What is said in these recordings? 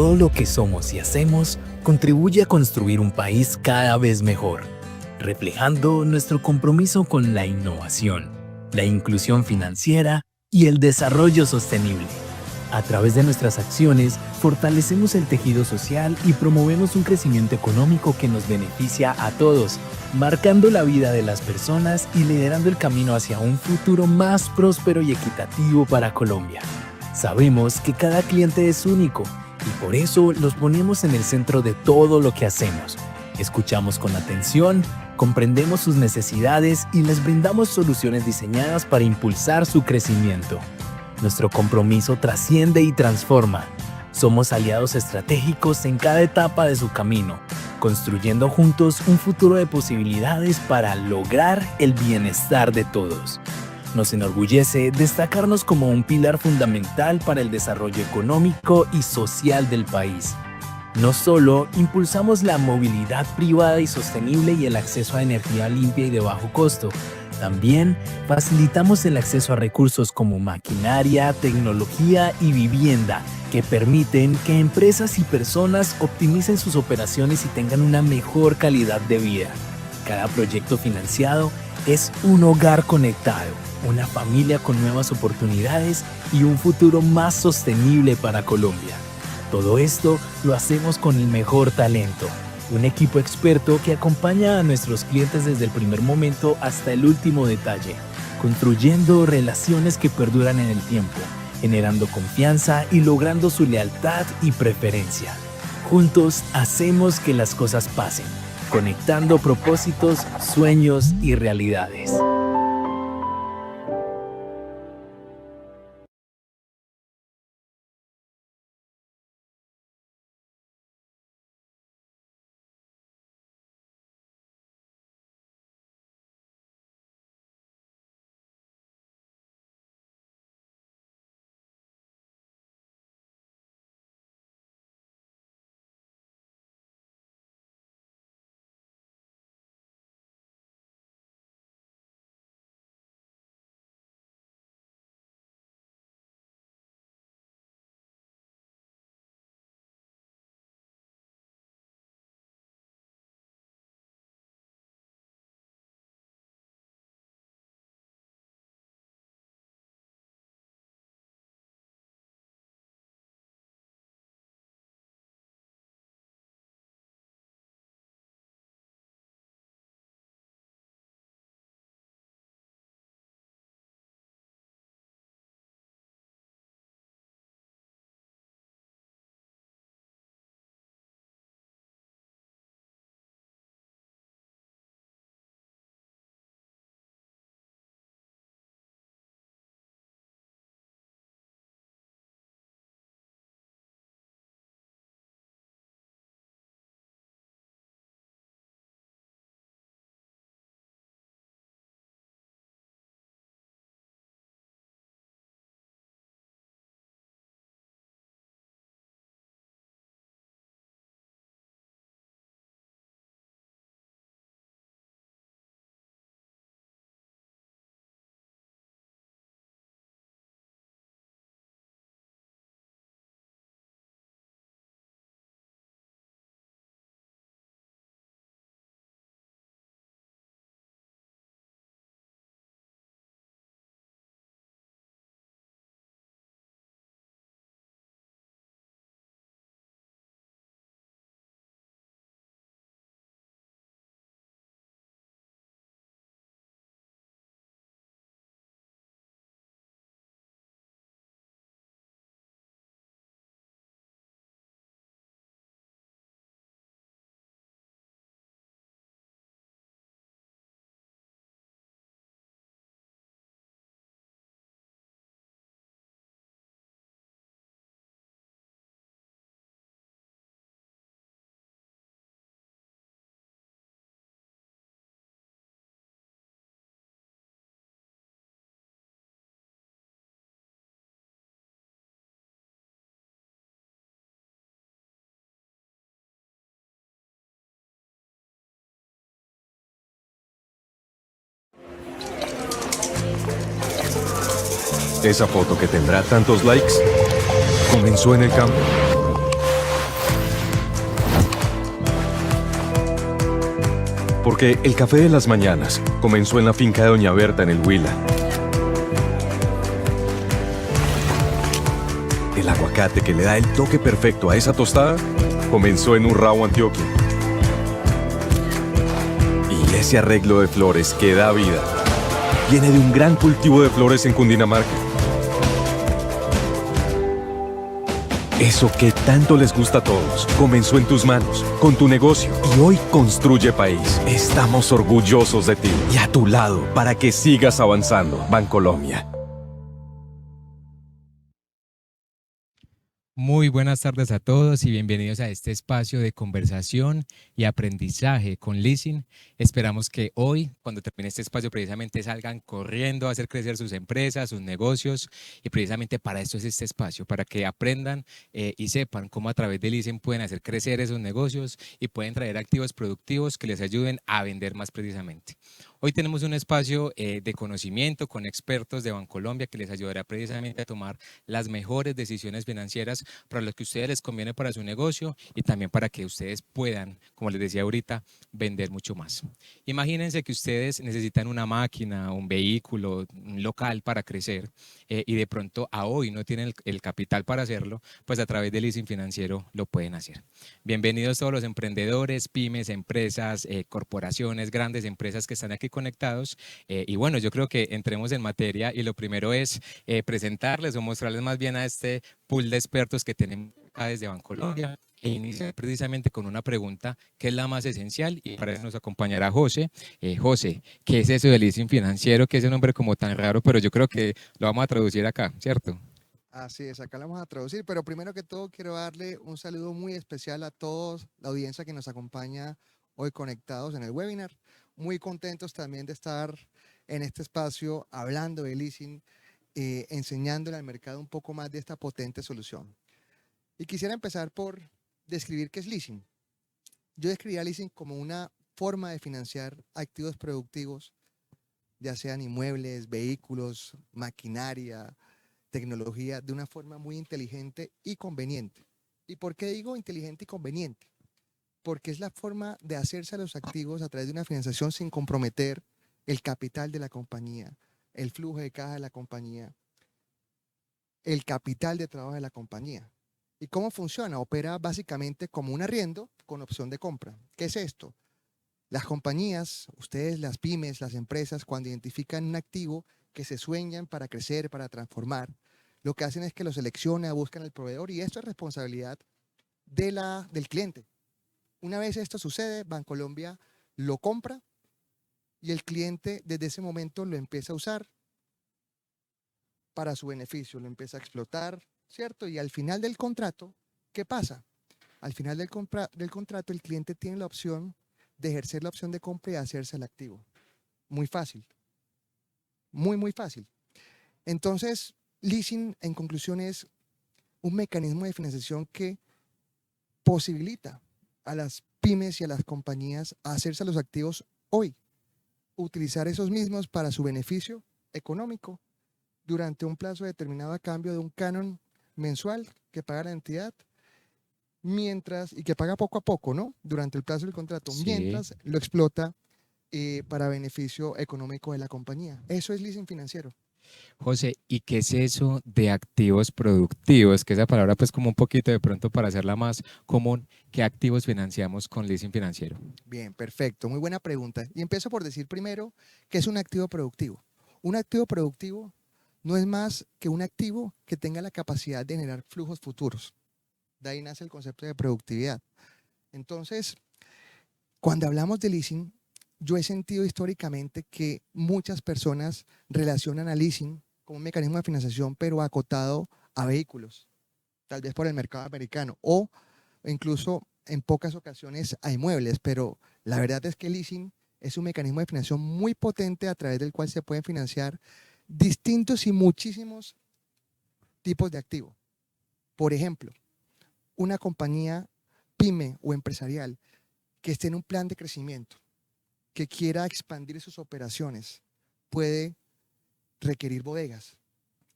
todo lo que somos y hacemos contribuye a construir un país cada vez mejor, reflejando nuestro compromiso con la innovación, la inclusión financiera y el desarrollo sostenible. A través de nuestras acciones, fortalecemos el tejido social y promovemos un crecimiento económico que nos beneficia a todos, marcando la vida de las personas y liderando el camino hacia un futuro más próspero y equitativo para Colombia. Sabemos que cada cliente es único y por eso los ponemos en el centro de todo lo que hacemos. Escuchamos con atención, comprendemos sus necesidades y les brindamos soluciones diseñadas para impulsar su crecimiento. Nuestro compromiso trasciende y transforma. Somos aliados estratégicos en cada etapa de su camino, construyendo juntos un futuro de posibilidades para lograr el bienestar de todos. Nos enorgullece destacarnos como un pilar fundamental para el desarrollo económico y social del país. No solo impulsamos la movilidad privada y sostenible y el acceso a energía limpia y de bajo costo, también facilitamos el acceso a recursos como maquinaria, tecnología y vivienda que permiten que empresas y personas optimicen sus operaciones y tengan una mejor calidad de vida. Cada proyecto financiado es un hogar conectado, una familia con nuevas oportunidades y un futuro más sostenible para Colombia. Todo esto lo hacemos con el mejor talento. Un equipo experto que acompaña a nuestros clientes desde el primer momento hasta el último detalle, construyendo relaciones que perduran en el tiempo, generando confianza y logrando su lealtad y preferencia. Juntos hacemos que las cosas pasen, conectando propósitos, sueños y realidades. Esa foto que tendrá tantos likes comenzó en el campo. Porque el café de las mañanas comenzó en la finca de Doña Berta en el Huila. El aguacate que le da el toque perfecto a esa tostada comenzó en Urrao, Antioquia. Y ese arreglo de flores que da vida viene de un gran cultivo de flores en Cundinamarca. Eso que tanto les gusta a todos comenzó en tus manos, con tu negocio, y hoy construye país. Estamos orgullosos de ti y a tu lado para que sigas avanzando. Bancolombia. Muy buenas tardes a todos y bienvenidos a este espacio de conversación y aprendizaje con Leasing. Esperamos que hoy, cuando termine este espacio, precisamente salgan corriendo a hacer crecer sus empresas, sus negocios, y precisamente para esto es este espacio, para que aprendan y sepan cómo a través de Leasing pueden hacer crecer esos negocios y pueden traer activos productivos que les ayuden a vender más precisamente. Hoy tenemos un espacio de conocimiento con expertos de Bancolombia que les ayudará precisamente a tomar las mejores decisiones financieras para lo que a ustedes les conviene para su negocio y también para que ustedes puedan, como les decía ahorita, vender mucho más. Imagínense que ustedes necesitan una máquina, un vehículo, un local para crecer y de pronto a hoy no tienen el capital para hacerlo, pues a través del leasing financiero lo pueden hacer. Bienvenidos todos los emprendedores, pymes, empresas, corporaciones, grandes empresas que están aquí conectados. Y bueno, yo creo que entremos en materia y lo primero es presentarles o mostrarles más bien a este pool de expertos que tenemos acá desde Bancolombia e iniciar precisamente con una pregunta que es la más esencial y para eso nos acompañará José. José, ¿qué es eso del leasing financiero? Que es un nombre como tan raro, pero yo creo que lo vamos a traducir acá, ¿cierto? Así es, acá lo vamos a traducir, pero primero que todo quiero darle un saludo muy especial a todos la audiencia que nos acompaña hoy conectados en el webinar. Muy contentos también de estar en este espacio hablando de leasing, enseñándole al mercado un poco más de esta potente solución. Y quisiera empezar por describir qué es leasing. Yo describiría leasing como una forma de financiar activos productivos, ya sean inmuebles, vehículos, maquinaria, tecnología, de una forma muy inteligente y conveniente. ¿Y por qué digo inteligente y conveniente? Porque es la forma de hacerse a los activos a través de una financiación sin comprometer el capital de la compañía, el flujo de caja de la compañía, el capital de trabajo de la compañía. ¿Y cómo funciona? Opera básicamente como un arriendo con opción de compra. ¿Qué es esto? Las compañías, ustedes, las pymes, las empresas, cuando identifican un activo que se sueñan para crecer, para transformar, lo que hacen es que lo seleccionan, buscan el proveedor y esto es responsabilidad del cliente. Una vez esto sucede, Bancolombia lo compra y el cliente desde ese momento lo empieza a usar para su beneficio, lo empieza a explotar, ¿cierto? Y al final del contrato, ¿qué pasa? Al final del contrato, el cliente tiene la opción de ejercer la opción de compra y hacerse el activo. Muy fácil. Muy fácil. Entonces, leasing, en conclusión, es un mecanismo de financiación que posibilita a las pymes y a las compañías hacerse los activos hoy, utilizar esos mismos para su beneficio económico durante un plazo determinado a cambio de un canon mensual que paga la entidad, y que paga poco a poco, ¿no? Durante el plazo del contrato, Sí. mientras lo explota para beneficio económico de la compañía. Eso es leasing financiero. José, ¿y qué es eso de activos productivos? Que esa palabra pues como un poquito de pronto para hacerla más común, ¿qué activos financiamos con leasing financiero? Bien, perfecto, muy buena pregunta. Y empiezo por decir primero qué es un activo productivo. Un activo productivo no es más que un activo que tenga la capacidad de generar flujos futuros. De ahí nace el concepto de productividad. Entonces, cuando hablamos de leasing, yo he sentido históricamente que muchas personas relacionan al leasing como un mecanismo de financiación, pero acotado a vehículos, tal vez por el mercado americano, o incluso en pocas ocasiones a inmuebles, pero la verdad es que el leasing es un mecanismo de financiación muy potente a través del cual se pueden financiar distintos y muchísimos tipos de activos. Por ejemplo, una compañía pyme o empresarial que esté en un plan de crecimiento, que quiera expandir sus operaciones, puede requerir bodegas.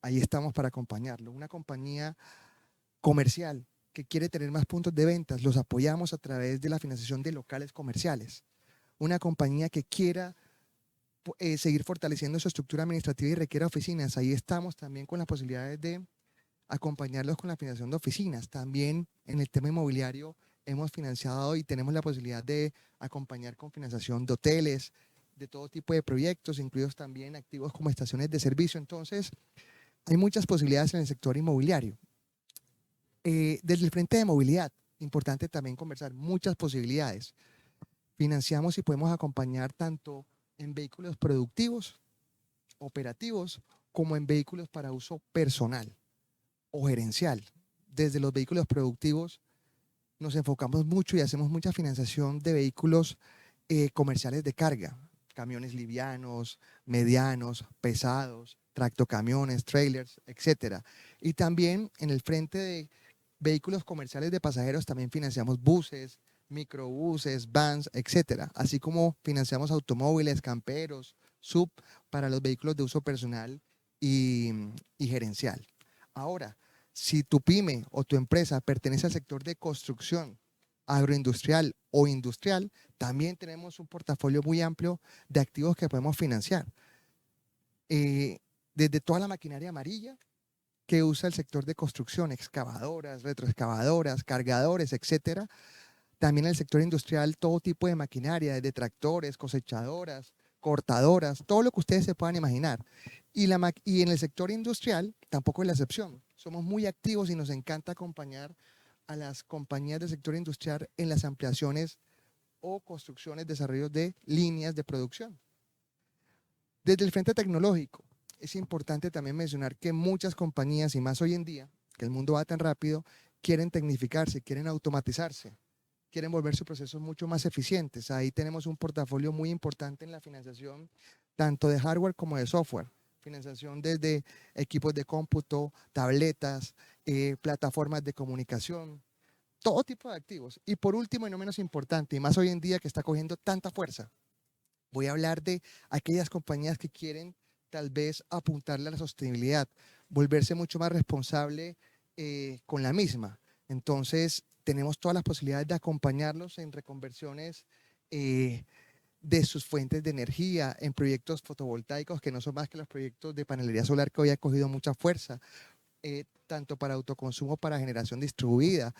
Ahí estamos para acompañarlo. Una compañía comercial que quiere tener más puntos de ventas, los apoyamos a través de la financiación de locales comerciales. una compañía que quiera seguir fortaleciendo su estructura administrativa y requiera oficinas, ahí estamos también con las posibilidades de acompañarlos con la financiación de oficinas. También en el tema inmobiliario hemos financiado y tenemos la posibilidad de acompañar con financiación de hoteles, de todo tipo de proyectos, incluidos también activos como estaciones de servicio. Entonces, hay muchas posibilidades en el sector inmobiliario. Desde el frente de movilidad, importante también conversar, muchas posibilidades. Financiamos y podemos acompañar tanto en vehículos productivos, operativos, como en vehículos para uso personal o gerencial. Desde los vehículos productivos nos enfocamos mucho y hacemos mucha financiación de vehículos comerciales de carga, camiones livianos, medianos, pesados, tractocamiones, trailers, etcétera. Y también en el frente de vehículos comerciales de pasajeros también financiamos buses, microbuses, vans, etcétera, así como financiamos automóviles, camperos, sub para los vehículos de uso personal y gerencial. Ahora, si tu pyme o tu empresa pertenece al sector de construcción, agroindustrial o industrial, también tenemos un portafolio muy amplio de activos que podemos financiar. Desde toda la maquinaria amarilla que usa el sector de construcción, excavadoras, retroexcavadoras, cargadores, etcétera. También el sector industrial, todo tipo de maquinaria, desde tractores, cosechadoras, cortadoras, todo lo que ustedes se puedan imaginar. Y en el sector industrial tampoco es la excepción. Somos muy activos y nos encanta acompañar a las compañías del sector industrial en las ampliaciones o construcciones, desarrollos de líneas de producción. Desde el frente tecnológico, es importante también mencionar que muchas compañías, y más hoy en día, que el mundo va tan rápido, quieren tecnificarse, quieren automatizarse, quieren volver sus procesos mucho más eficientes. Ahí tenemos un portafolio muy importante en la financiación, tanto de hardware como de software. Financiación desde equipos de cómputo, tabletas, plataformas de comunicación, todo tipo de activos. Y por último, y no menos importante, y más hoy en día que está cogiendo tanta fuerza, voy a hablar de aquellas compañías que quieren tal vez apuntarle a la sostenibilidad, volverse mucho más responsable con la misma. Entonces, tenemos todas las posibilidades de acompañarlos en reconversiones de sus fuentes de energía, en proyectos fotovoltaicos que no son más que los proyectos de panelería solar que hoy ha cogido mucha fuerza, tanto para autoconsumo, para generación distribuida,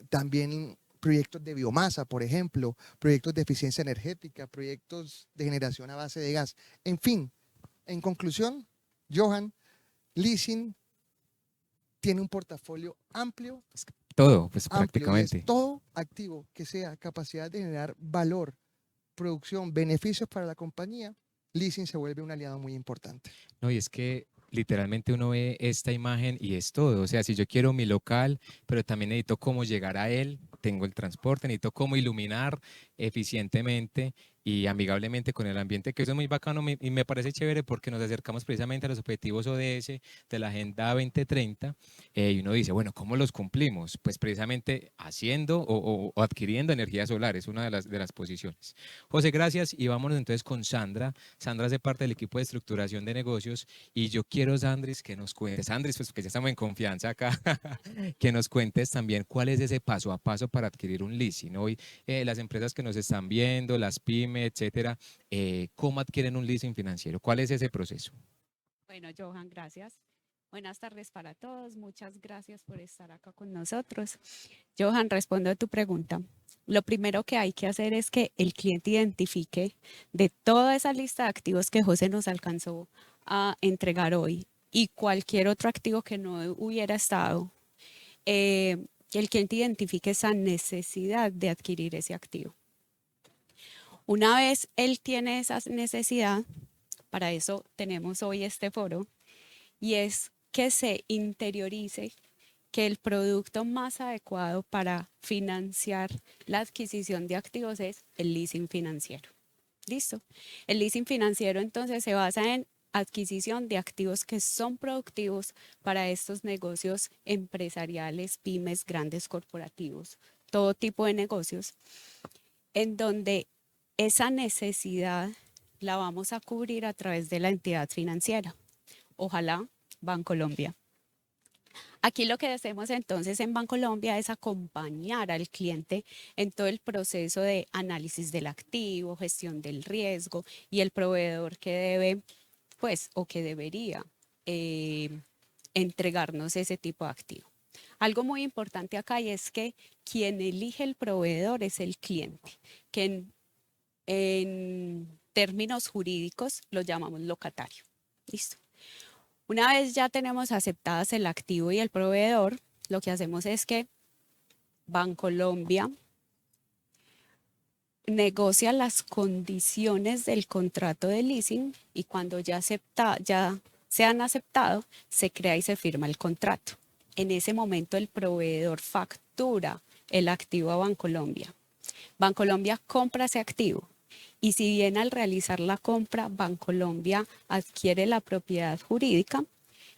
también proyectos de biomasa, por ejemplo, proyectos de eficiencia energética, proyectos de generación a base de gas. En fin, en conclusión, Johan, leasing tiene un portafolio amplio. Todo, pues Amplio, y es prácticamente. todo activo que sea capacidad de generar valor, producción, beneficios para la compañía. Leasing se vuelve un aliado muy importante. No, y es que literalmente uno ve esta imagen y es todo. O sea, si yo quiero mi local, pero también necesito cómo llegar a él, tengo el transporte, necesito cómo iluminar eficientemente y amigablemente con el ambiente, que eso es muy bacano y me parece chévere porque nos acercamos precisamente a los objetivos ODS de la Agenda 2030 y uno dice, bueno, ¿cómo los cumplimos? Pues precisamente haciendo o adquiriendo energía solar, es una de las posiciones. José, gracias y vámonos entonces con Sandra. Sandra hace parte del equipo de estructuración de negocios y yo quiero, Sandris, que nos cuentes, Sandris, pues que ya estamos en confianza acá, que nos cuentes también cuál es ese paso a paso para adquirir un leasing. Hoy las empresas que nos están viendo, las pymes, etcétera, ¿cómo adquieren un leasing financiero? ¿Cuál es ese proceso? Bueno, Johan, gracias. Buenas tardes para todos. Muchas gracias por estar acá con nosotros. Johan, respondo a tu pregunta. Lo primero que hay que hacer es que el cliente identifique de toda esa lista de activos que José nos alcanzó a entregar hoy y cualquier otro activo que no hubiera estado, que el cliente identifique esa necesidad de adquirir ese activo. Una vez él tiene esa necesidad, para eso tenemos hoy este foro, y es que se interiorice que el producto más adecuado para financiar la adquisición de activos es el leasing financiero. ¿Listo? El leasing financiero entonces se basa en adquisición de activos que son productivos para estos negocios empresariales, pymes, grandes corporativos, todo tipo de negocios, en donde esa necesidad la vamos a cubrir a través de la entidad financiera. Ojalá Bancolombia. Aquí lo que hacemos entonces en Bancolombia es acompañar al cliente en todo el proceso de análisis del activo, gestión del riesgo y el proveedor que debe, pues, o que debería eh, entregarnos ese tipo de activo. Algo muy importante acá y es que quien elige el proveedor es el cliente, que en términos jurídicos lo llamamos locatario. ¿Listo? Una vez ya tenemos aceptadas el activo y el proveedor, lo que hacemos es que Bancolombia negocia las condiciones del contrato de leasing y cuando ya se han aceptado, se crea y se firma el contrato. En ese momento el proveedor factura el activo a Bancolombia. Bancolombia compra ese activo y si bien al realizar la compra Bancolombia adquiere la propiedad jurídica,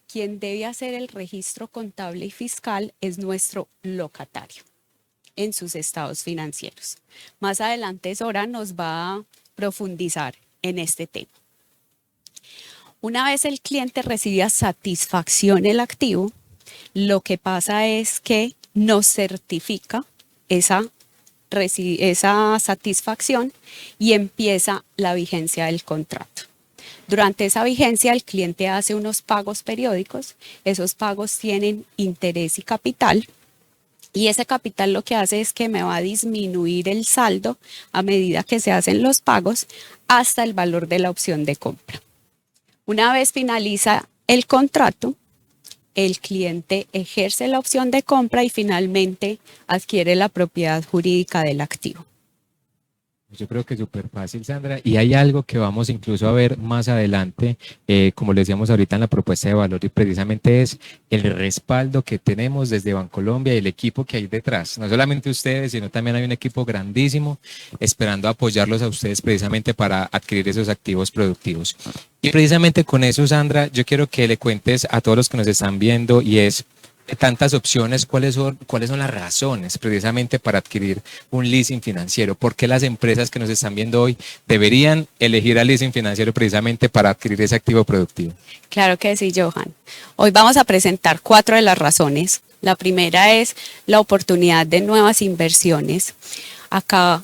quien debe hacer el registro contable y fiscal es nuestro locatario en sus estados financieros. Más adelante Sora nos va a profundizar en este tema. Una vez el cliente recibe satisfacción el activo, lo que pasa es que nos certifica esa satisfacción y empieza la vigencia del contrato. Durante esa vigencia el cliente hace unos pagos periódicos, esos pagos tienen interés y capital y ese capital lo que hace es que me va a disminuir el saldo a medida que se hacen los pagos hasta el valor de la opción de compra. Una vez finaliza el contrato, el cliente ejerce la opción de compra y finalmente adquiere la propiedad jurídica del activo. Yo creo que es súper fácil, Sandra, y hay algo que vamos incluso a ver más adelante, como le decíamos ahorita en la propuesta de valor, y precisamente es el respaldo que tenemos desde Bancolombia y el equipo que hay detrás. No solamente ustedes, sino también hay un equipo grandísimo esperando apoyarlos a ustedes precisamente para adquirir esos activos productivos. Y precisamente con eso, Sandra, yo quiero que le cuentes a todos los que nos están viendo y es de tantas opciones, ¿cuáles son las razones precisamente para adquirir un leasing financiero? ¿Por qué las empresas que nos están viendo hoy deberían elegir al leasing financiero precisamente para adquirir ese activo productivo? Claro que sí, Johan. Hoy vamos a presentar 4 de las razones. La primera es la oportunidad de nuevas inversiones. Acá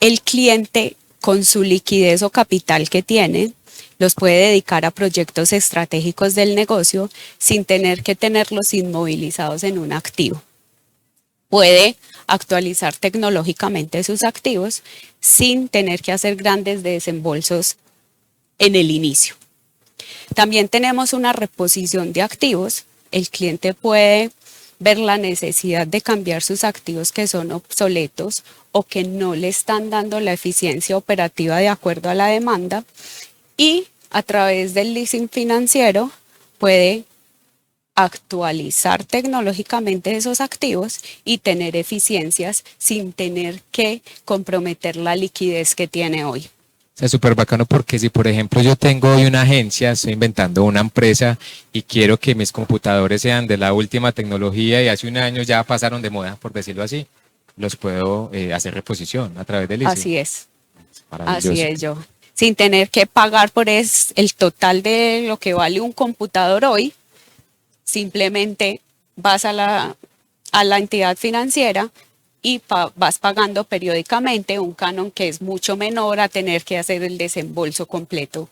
el cliente con su liquidez o capital que tiene los puede dedicar a proyectos estratégicos del negocio sin tener que tenerlos inmovilizados en un activo. Puede actualizar tecnológicamente sus activos sin tener que hacer grandes desembolsos en el inicio. También tenemos una reposición de activos. El cliente puede ver la necesidad de cambiar sus activos que son obsoletos o que no le están dando la eficiencia operativa de acuerdo a la demanda y a través del leasing financiero puede actualizar tecnológicamente esos activos y tener eficiencias sin tener que comprometer la liquidez que tiene hoy. Es súper bacano porque si por ejemplo yo tengo hoy una agencia, estoy inventando una empresa y quiero que mis computadores sean de la última tecnología y hace un año ya pasaron de moda, por decirlo así, los puedo hacer reposición a través del leasing. Así es. Así es, yo. Sin tener que pagar por el total de lo que vale un computador hoy, simplemente vas a la entidad financiera y vas pagando periódicamente un canon que es mucho menor a tener que hacer el desembolso completo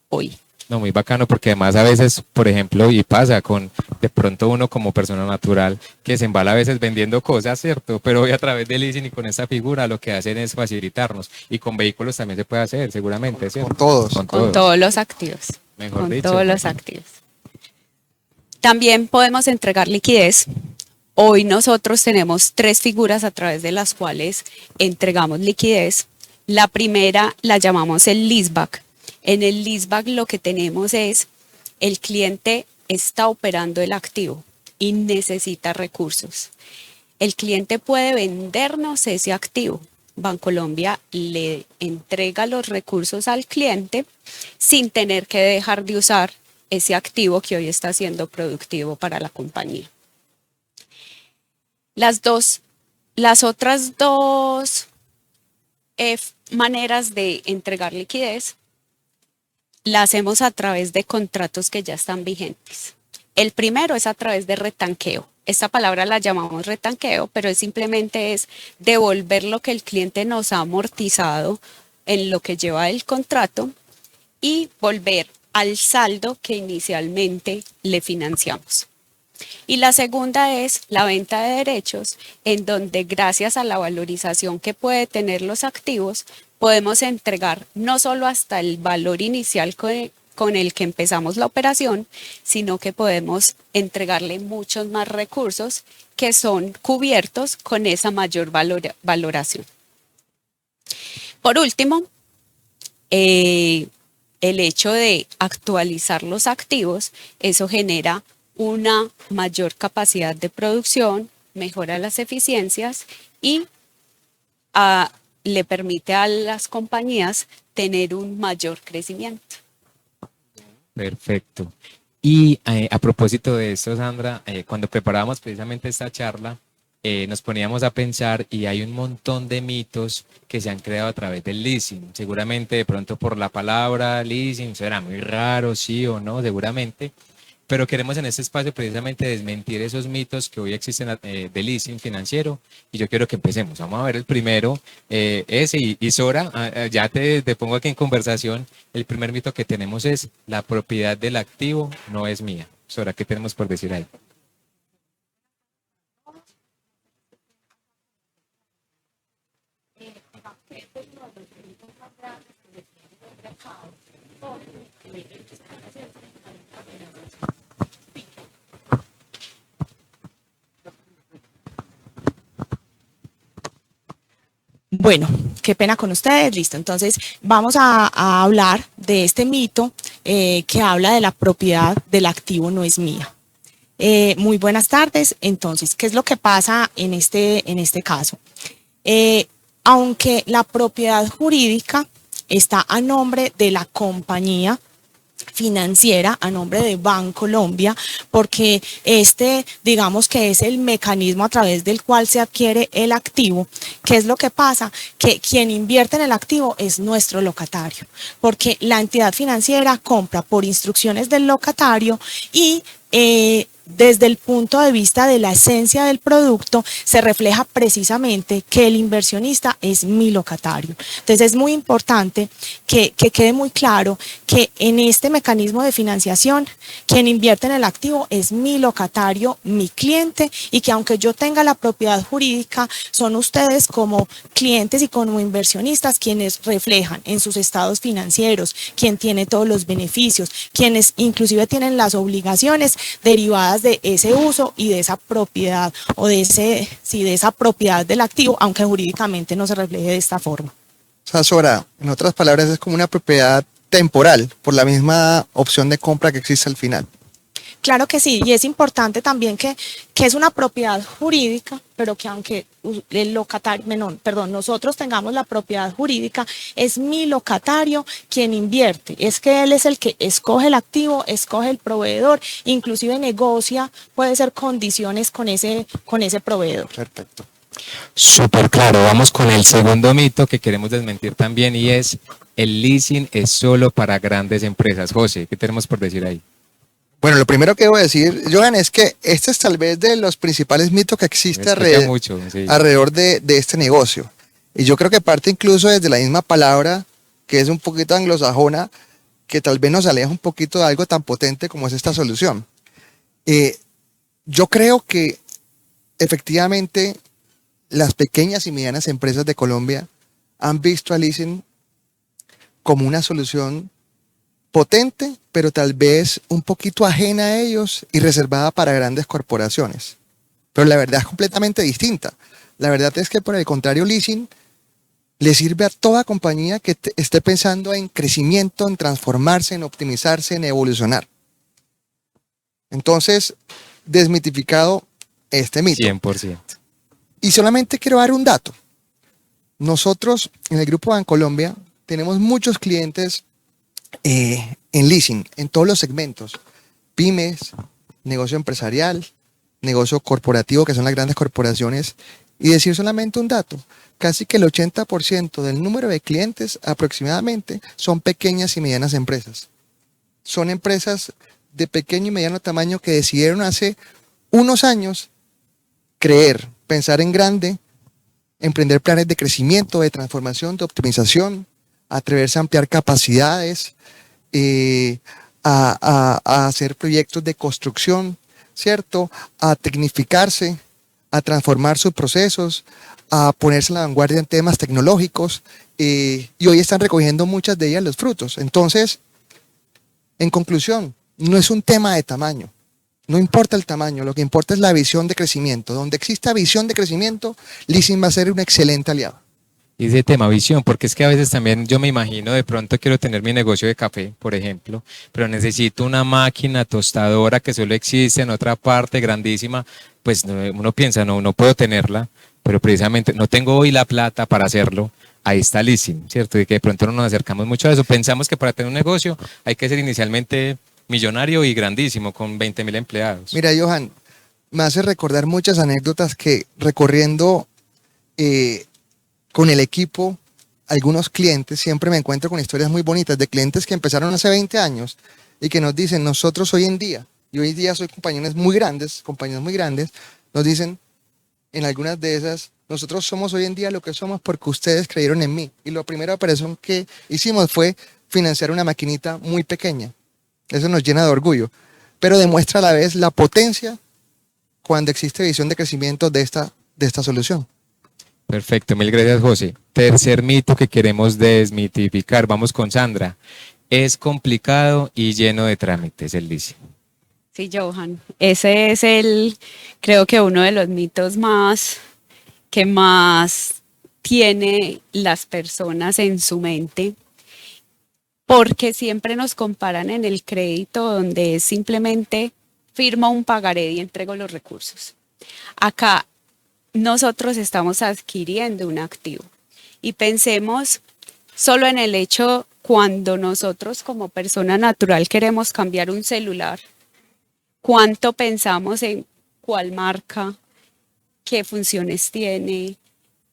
hoy. No, muy bacano porque además a veces, por ejemplo, y pasa con de pronto uno como persona natural que se embala a veces vendiendo cosas, ¿cierto? Pero hoy a través del leasing y con esta figura lo que hacen es facilitarnos y con vehículos también se puede hacer, seguramente, ¿cierto? Con todos. Con todos los activos. Mejor con dicho. todos los activos. También podemos entregar liquidez. Hoy nosotros tenemos 3 figuras a través de las cuales entregamos liquidez. La primera la llamamos el leaseback. En el leaseback lo que tenemos es el cliente está operando el activo y necesita recursos. El cliente puede vendernos ese activo. Bancolombia le entrega los recursos al cliente sin tener que dejar de usar ese activo que hoy está siendo productivo para la compañía. Las otras dos maneras de entregar liquidez la hacemos a través de contratos que ya están vigentes. El primero es a través de retanqueo. Esta palabra la llamamos retanqueo, pero simplemente es devolver lo que el cliente nos ha amortizado en lo que lleva el contrato y volver al saldo que inicialmente le financiamos. Y la segunda es la venta de derechos, en donde gracias a la valorización que puede tener los activos, podemos entregar no solo hasta el valor inicial con el que empezamos la operación, sino que podemos entregarle muchos más recursos que son cubiertos con esa mayor valoración. Por último, el hecho de actualizar los activos, eso genera una mayor capacidad de producción, mejora las eficiencias y le permite a las compañías tener un mayor crecimiento. Perfecto. Y a propósito de esto, Sandra, cuando preparábamos precisamente esta charla, nos poníamos a pensar y hay un montón de mitos que se han creado a través del leasing. Seguramente de pronto por la palabra leasing será muy raro, sí o no, seguramente. Pero queremos en este espacio precisamente desmentir esos mitos que hoy existen de leasing financiero y yo quiero que empecemos. Vamos a ver el primero, y Sora, ya te pongo aquí en conversación. El primer mito que tenemos es la propiedad del activo no es mía. Sora, ¿qué tenemos por decir ahí? Bueno, qué pena con ustedes, listo. Entonces vamos a hablar de este mito que habla de la propiedad del activo no es mía. Muy buenas tardes. Entonces, ¿qué es lo que pasa en este caso? Aunque la propiedad jurídica está a nombre de la compañía financiera, a nombre de Bancolombia, porque digamos que es el mecanismo a través del cual se adquiere el activo. ¿Qué es lo que pasa? Que quien invierte en el activo es nuestro locatario, porque la entidad financiera compra por instrucciones del locatario y desde el punto de vista de la esencia del producto, se refleja precisamente que el inversionista es mi locatario. Entonces es muy importante que quede muy claro que en este mecanismo de financiación, quien invierte en el activo es mi locatario, mi cliente, y que aunque yo tenga la propiedad jurídica, son ustedes como clientes y como inversionistas quienes reflejan en sus estados financieros, quien tiene todos los beneficios, quienes inclusive tienen las obligaciones derivadas de ese uso y de esa propiedad o de esa propiedad del activo, aunque jurídicamente no se refleje de esta forma. O sea, Sora, en otras palabras, es como una propiedad temporal por la misma opción de compra que existe al final. Claro que sí, y es importante también que es una propiedad jurídica, pero que aunque el locatario, nosotros tengamos la propiedad jurídica, es mi locatario quien invierte, es que él es el que escoge el activo, escoge el proveedor, inclusive negocia, puede ser condiciones con ese proveedor. Perfecto. Súper claro, vamos con el segundo mito que queremos desmentir también y es el leasing es solo para grandes empresas. José, ¿qué tenemos por decir ahí? Bueno, lo primero que debo decir, Johan, es que este es tal vez de los principales mitos que existe alrededor de este negocio. Y yo creo que parte incluso desde la misma palabra, que es un poquito anglosajona, que tal vez nos aleja un poquito de algo tan potente como es esta solución. Yo creo que efectivamente las pequeñas y medianas empresas de Colombia han visto al leasing como una solución potente, pero tal vez un poquito ajena a ellos y reservada para grandes corporaciones. Pero la verdad es completamente distinta. La verdad es que por el contrario, leasing le sirve a toda compañía que esté pensando en crecimiento, en transformarse, en optimizarse, en evolucionar. Entonces, desmitificado este mito. 100%. Y solamente quiero dar un dato. Nosotros en el Grupo Bancolombia tenemos muchos clientes en leasing, en todos los segmentos, pymes, negocio empresarial, negocio corporativo, que son las grandes corporaciones, y decir solamente un dato, casi que el 80% del número de clientes aproximadamente son pequeñas y medianas empresas. Son empresas de pequeño y mediano tamaño que decidieron hace unos años creer, pensar en grande, emprender planes de crecimiento, de transformación, de optimización, atreverse a ampliar capacidades, a hacer proyectos de construcción, ¿cierto? A tecnificarse, a transformar sus procesos, a ponerse a la vanguardia en temas tecnológicos, y hoy están recogiendo muchas de ellas los frutos. Entonces, en conclusión, no es un tema de tamaño, no importa el tamaño, lo que importa es la visión de crecimiento. Donde exista visión de crecimiento, leasing va a ser un excelente aliado. Y ese tema visión, porque es que a veces también yo me imagino, de pronto quiero tener mi negocio de café, por ejemplo, pero necesito una máquina tostadora que solo existe en otra parte grandísima, pues uno piensa, no puedo tenerla, pero precisamente no tengo hoy la plata para hacerlo. Ahí está leasing, ¿cierto? Y que de pronto no nos acercamos mucho a eso. Pensamos que para tener un negocio hay que ser inicialmente millonario y grandísimo, con 20.000 empleados. Mira, Johan, me hace recordar muchas anécdotas que recorriendo con el equipo, algunos clientes, siempre me encuentro con historias muy bonitas de clientes que empezaron hace 20 años y que nos dicen, nosotros hoy en día, y hoy en día soy compañías muy grandes, nos dicen en algunas de esas, nosotros somos hoy en día lo que somos porque ustedes creyeron en mí. Y la primera operación que hicimos fue financiar una maquinita muy pequeña. Eso nos llena de orgullo, pero demuestra a la vez la potencia cuando existe visión de crecimiento de esta solución. Perfecto, mil gracias, José. Tercer mito que queremos desmitificar. Vamos con Sandra. Es complicado y lleno de trámites el leasing. Sí, Johan, ese es creo que uno de los mitos que más tiene las personas en su mente, porque siempre nos comparan en el crédito donde es simplemente firmo un pagaré y entrego los recursos. Acá nosotros estamos adquiriendo un activo y pensemos solo en el hecho cuando nosotros como persona natural queremos cambiar un celular, cuánto pensamos en cuál marca, qué funciones tiene,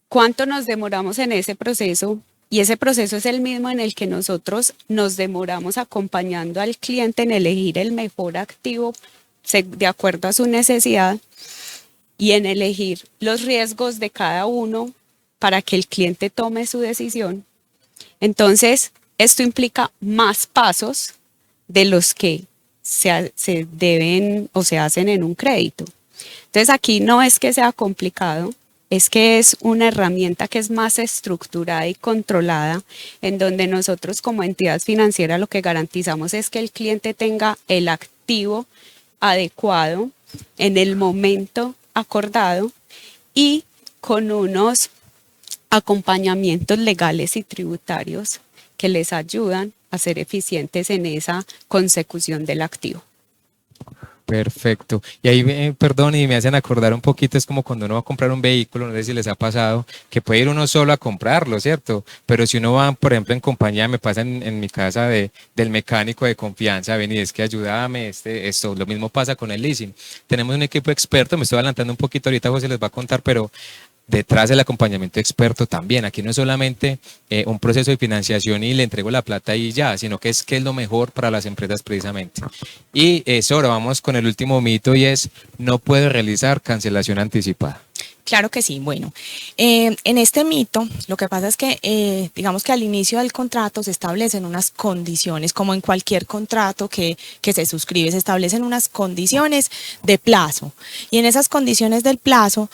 cuánto nos demoramos en ese proceso, y ese proceso es el mismo en el que nosotros nos demoramos acompañando al cliente en elegir el mejor activo de acuerdo a su necesidad y en elegir los riesgos de cada uno para que el cliente tome su decisión. Entonces, esto implica más pasos de los que se deben o se hacen en un crédito. Entonces, aquí no es que sea complicado, es que es una herramienta que es más estructurada y controlada, en donde nosotros como entidad financiera lo que garantizamos es que el cliente tenga el activo adecuado en el momento acordado y con unos acompañamientos legales y tributarios que les ayudan a ser eficientes en esa consecución del activo. Perfecto. Y ahí, perdón, y me hacen acordar un poquito, es como cuando uno va a comprar un vehículo, no sé si les ha pasado, que puede ir uno solo a comprarlo, ¿cierto? Pero si uno va, por ejemplo, en compañía, me pasa en mi casa del mecánico de confianza, ven y es que ayúdame, esto, lo mismo pasa con el leasing. Tenemos un equipo experto, me estoy adelantando un poquito, ahorita José les va a contar, pero detrás del acompañamiento experto también. Aquí no es solamente un proceso de financiación y le entrego la plata y ya, sino que es lo mejor para las empresas precisamente. Y Sora, vamos con el último mito y es, no puedo realizar cancelación anticipada. Claro que sí. Bueno, en este mito, lo que pasa es que, digamos que al inicio del contrato se establecen unas condiciones, como en cualquier contrato que se suscribe, se establecen unas condiciones de plazo. Y en esas condiciones del plazo,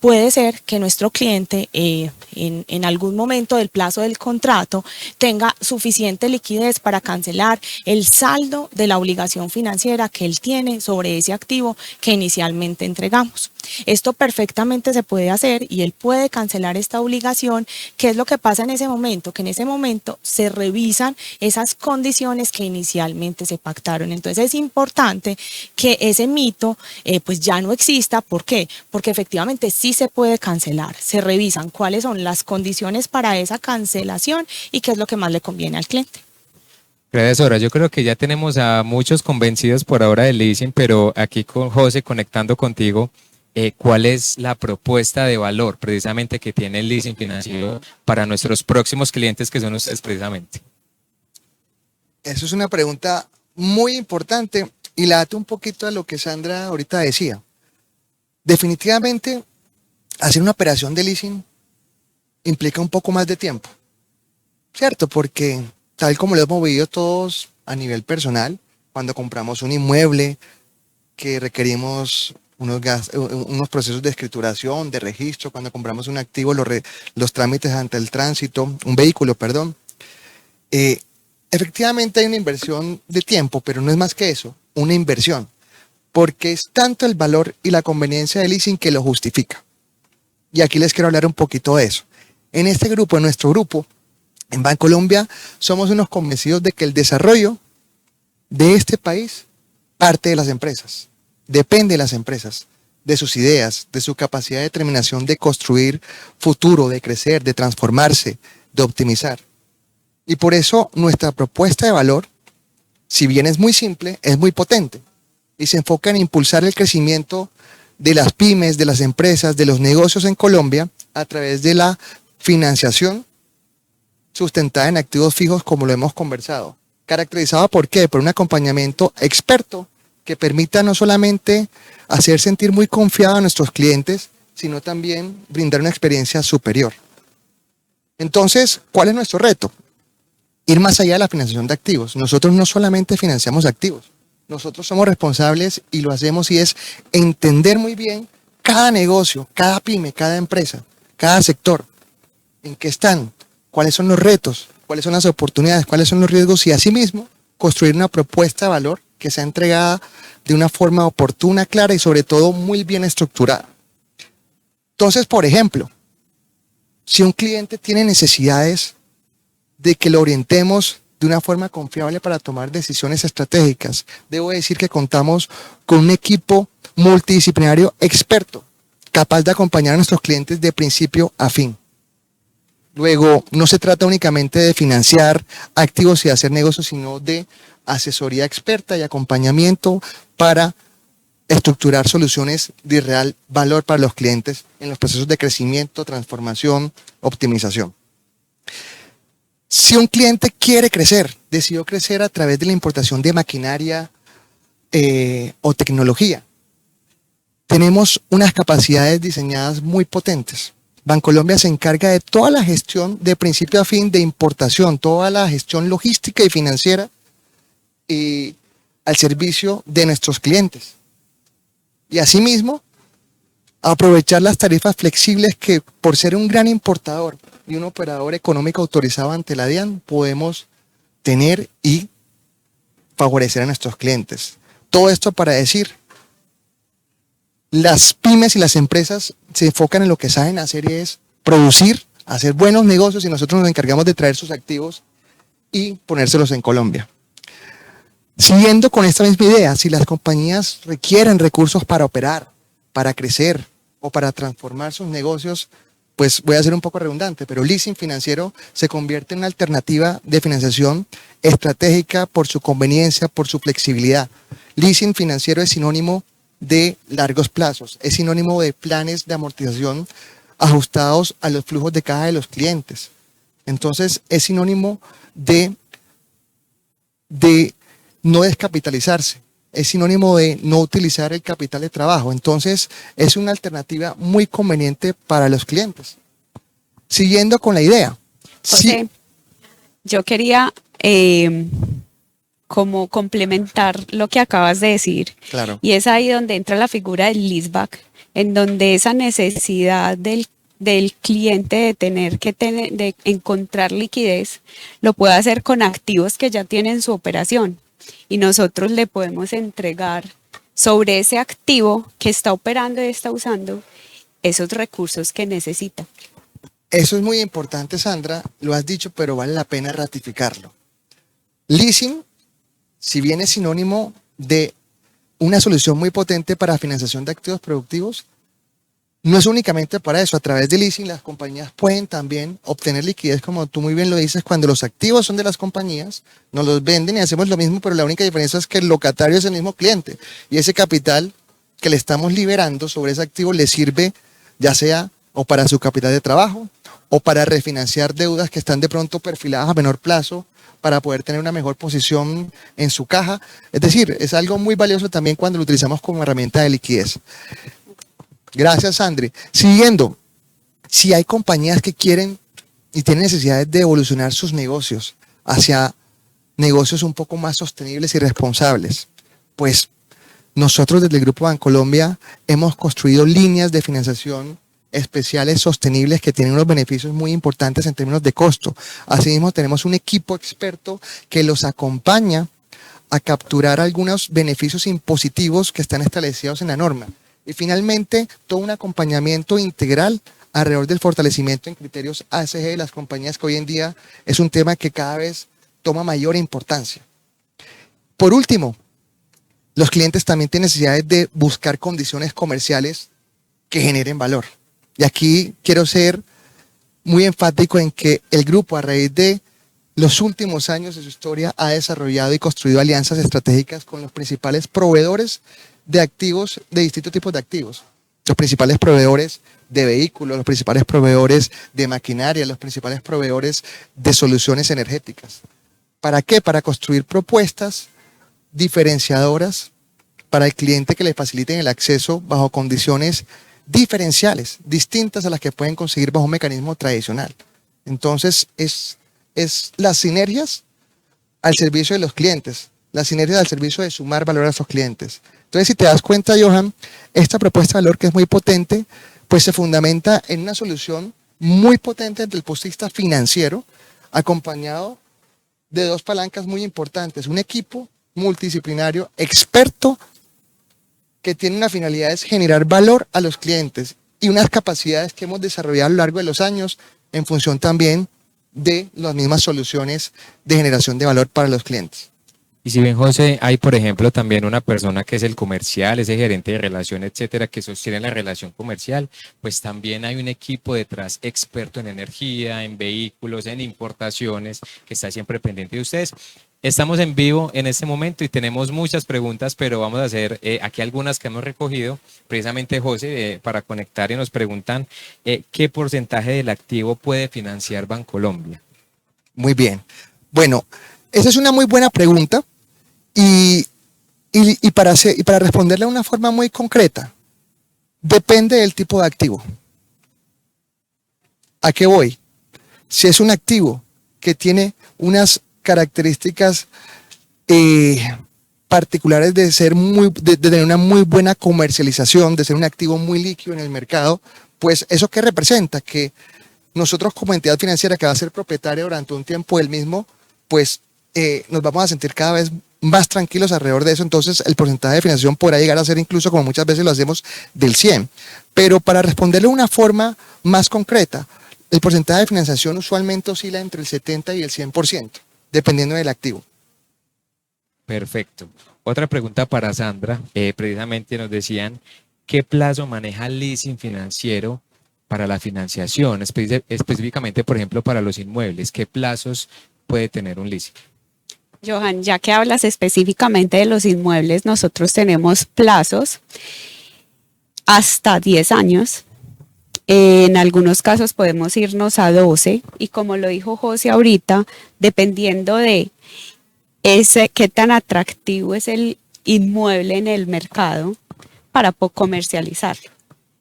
puede ser que nuestro cliente, en algún momento del plazo del contrato, tenga suficiente liquidez para cancelar el saldo de la obligación financiera que él tiene sobre ese activo que inicialmente entregamos. Esto perfectamente se puede hacer y él puede cancelar esta obligación. ¿Qué es lo que pasa en ese momento? Que en ese momento se revisan esas condiciones que inicialmente se pactaron. Entonces es importante que ese mito pues ya no exista. ¿Por qué? Porque efectivamente sí se puede cancelar. Se revisan cuáles son las condiciones para esa cancelación y qué es lo que más le conviene al cliente. Gracias, Sora. Yo creo que ya tenemos a muchos convencidos por ahora del leasing, pero aquí con José, conectando contigo, ¿cuál es la propuesta de valor precisamente que tiene el leasing financiero para nuestros próximos clientes que son ustedes precisamente? Eso es una pregunta muy importante y la ato un poquito a lo que Sandra ahorita decía. Definitivamente, hacer una operación de leasing implica un poco más de tiempo, ¿cierto? Porque tal como lo hemos vivido todos a nivel personal, cuando compramos un inmueble que requerimos unos procesos de escrituración, de registro, cuando compramos un activo, los trámites ante el tránsito, un vehículo, perdón. Efectivamente hay una inversión de tiempo, pero no es más que eso, una inversión, porque es tanto el valor y la conveniencia del leasing que lo justifica. Y aquí les quiero hablar un poquito de eso. En este grupo, en nuestro grupo, en Bancolombia, somos unos convencidos de que el desarrollo de este país parte de las empresas, depende de las empresas, de sus ideas, de su capacidad de determinación de construir futuro, de crecer, de transformarse, de optimizar. Y por eso nuestra propuesta de valor, si bien es muy simple, es muy potente y se enfoca en impulsar el crecimiento de las pymes, de las empresas, de los negocios en Colombia a través de la financiación sustentada en activos fijos, como lo hemos conversado. ¿Caracterizado por qué? Por un acompañamiento experto que permita no solamente hacer sentir muy confiado a nuestros clientes, sino también brindar una experiencia superior. Entonces, ¿cuál es nuestro reto? Ir más allá de la financiación de activos. Nosotros no solamente financiamos activos, nosotros somos responsables y lo hacemos y es entender muy bien cada negocio, cada pyme, cada empresa, cada sector, en qué están, cuáles son los retos, cuáles son las oportunidades, cuáles son los riesgos y asimismo construir una propuesta de valor que sea entregada de una forma oportuna, clara y sobre todo muy bien estructurada. Entonces, por ejemplo, si un cliente tiene necesidades de que lo orientemos de una forma confiable para tomar decisiones estratégicas, debo decir que contamos con un equipo multidisciplinario experto, capaz de acompañar a nuestros clientes de principio a fin. Luego, no se trata únicamente de financiar activos y hacer negocios, sino de asesoría experta y acompañamiento para estructurar soluciones de real valor para los clientes en los procesos de crecimiento, transformación, optimización. Si un cliente quiere crecer, decidió crecer a través de la importación de maquinaria o tecnología, tenemos unas capacidades diseñadas muy potentes. Bancolombia se encarga de toda la gestión de principio a fin de importación, toda la gestión logística y financiera al servicio de nuestros clientes. Y asimismo, aprovechar las tarifas flexibles que por ser un gran importador y un operador económico autorizado ante la DIAN podemos tener y favorecer a nuestros clientes. Todo esto para decir, las pymes y las empresas se enfocan en lo que saben hacer y es producir, hacer buenos negocios y nosotros nos encargamos de traer sus activos y ponérselos en Colombia. Siguiendo con esta misma idea, si las compañías requieren recursos para operar, para crecer o para transformar sus negocios, pues voy a ser un poco redundante, pero leasing financiero se convierte en una alternativa de financiación estratégica por su conveniencia, por su flexibilidad. Leasing financiero es sinónimo de largos plazos, es sinónimo de planes de amortización ajustados a los flujos de caja de los clientes. Entonces es sinónimo de no descapitalizarse, es sinónimo de no utilizar el capital de trabajo. Entonces es una alternativa muy conveniente para los clientes. Siguiendo con la idea. José, yo quería como complementar lo que acabas de decir. Claro. Y es ahí donde entra la figura del leaseback, en donde esa necesidad del cliente de encontrar liquidez lo puede hacer con activos que ya tienen su operación y nosotros le podemos entregar sobre ese activo que está operando y está usando esos recursos que necesita. Eso es muy importante, Sandra, lo has dicho, pero vale la pena ratificarlo. Leasing, si bien es sinónimo de una solución muy potente para financiación de activos productivos, no es únicamente para eso. A través de leasing las compañías pueden también obtener liquidez, como tú muy bien lo dices, cuando los activos son de las compañías, nos los venden y hacemos lo mismo, pero la única diferencia es que el locatario es el mismo cliente y ese capital que le estamos liberando sobre ese activo le sirve ya sea o para su capital de trabajo o para refinanciar deudas que están de pronto perfiladas a menor plazo para poder tener una mejor posición en su caja. Es decir, es algo muy valioso también cuando lo utilizamos como herramienta de liquidez. Gracias, Sandri. Siguiendo, si hay compañías que quieren y tienen necesidades de evolucionar sus negocios hacia negocios un poco más sostenibles y responsables, pues nosotros desde el Grupo Bancolombia hemos construido líneas de financiación especiales sostenibles que tienen unos beneficios muy importantes en términos de costo. Asimismo, tenemos un equipo experto que los acompaña a capturar algunos beneficios impositivos que están establecidos en la norma. Y finalmente, todo un acompañamiento integral alrededor del fortalecimiento en criterios ASG de las compañías, que hoy en día es un tema que cada vez toma mayor importancia. Por último, los clientes también tienen necesidades de buscar condiciones comerciales que generen valor. Y aquí quiero ser muy enfático en que el grupo, a raíz de los últimos años de su historia, ha desarrollado y construido alianzas estratégicas con los principales proveedores de activos, de distintos tipos de activos. Los principales proveedores de vehículos, los principales proveedores de maquinaria, los principales proveedores de soluciones energéticas. ¿Para qué? Para construir propuestas diferenciadoras para el cliente que le faciliten el acceso bajo condiciones diferenciales, distintas a las que pueden conseguir bajo un mecanismo tradicional. Entonces, es las sinergias al servicio de los clientes, las sinergias al servicio de sumar valor a esos clientes. Entonces, si te das cuenta, Johan, esta propuesta de valor, que es muy potente, pues se fundamenta en una solución muy potente desde el punto de vista financiero, acompañado de dos palancas muy importantes: un equipo multidisciplinario experto que tiene una finalidad, es generar valor a los clientes, y unas capacidades que hemos desarrollado a lo largo de los años en función también de las mismas soluciones de generación de valor para los clientes. Y si bien, José, hay, por ejemplo, también una persona que es el comercial, ese gerente de relación, etcétera, que sostiene la relación comercial, pues también hay un equipo detrás experto en energía, en vehículos, en importaciones, que está siempre pendiente de ustedes. Estamos en vivo en este momento y tenemos muchas preguntas, pero vamos a hacer aquí algunas que hemos recogido, precisamente, José, para conectar, y nos preguntan ¿qué porcentaje del activo puede financiar Bancolombia? Muy bien. Bueno, esa es una muy buena pregunta. Y para responderle de una forma muy concreta, depende del tipo de activo. ¿A qué voy? Si es un activo que tiene unas características particulares de tener una muy buena comercialización, de ser un activo muy líquido en el mercado, pues ¿eso qué representa? Que nosotros, como entidad financiera que va a ser propietaria durante un tiempo del mismo, pues nos vamos a sentir cada vez más tranquilos alrededor de eso. Entonces el porcentaje de financiación podrá llegar a ser, incluso como muchas veces lo hacemos, del 100. Pero para responderle de una forma más concreta, el porcentaje de financiación usualmente oscila entre el 70 y el 100%, dependiendo del activo. Perfecto. Otra pregunta para Sandra. Precisamente nos decían, ¿qué plazo maneja el leasing financiero para la financiación? Específicamente, por ejemplo, para los inmuebles, ¿qué plazos puede tener un leasing? Johan, ya que hablas específicamente de los inmuebles, nosotros tenemos plazos hasta 10 años. En algunos casos podemos irnos a 12, y como lo dijo José ahorita, dependiendo de qué tan atractivo es el inmueble en el mercado para comercializarlo.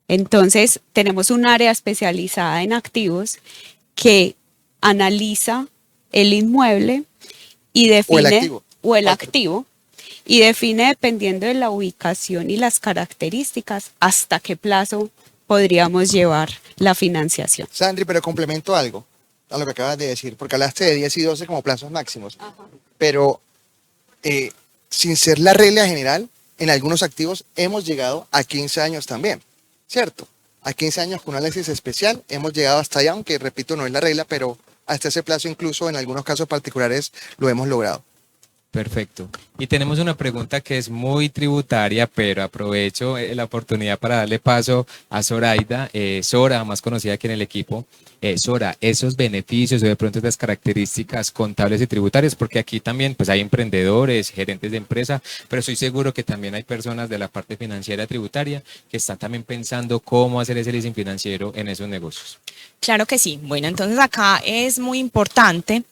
Entonces, tenemos un área especializada en activos que analiza el inmueble y define, o el activo, y define, dependiendo de la ubicación y las características, hasta qué plazo podríamos llevar la financiación. Sandri, pero complemento algo a lo que acabas de decir, porque hablaste de 10 y 12 como plazos máximos. Ajá. Pero sin ser la regla general, en algunos activos hemos llegado a 15 años también, ¿cierto? A 15 años con un análisis especial hemos llegado hasta allá, aunque repito, no es la regla, pero hasta ese plazo, incluso en algunos casos particulares, lo hemos logrado. Perfecto. Y tenemos una pregunta que es muy tributaria, pero aprovecho la oportunidad para darle paso a Zoraida, Sora, más conocida aquí en el equipo. Sora, esos beneficios o de pronto esas características contables y tributarias, porque aquí también pues hay emprendedores, gerentes de empresa, pero estoy seguro que también hay personas de la parte financiera tributaria que están también pensando cómo hacer ese leasing financiero en esos negocios. Claro que sí. Bueno, entonces acá es muy importante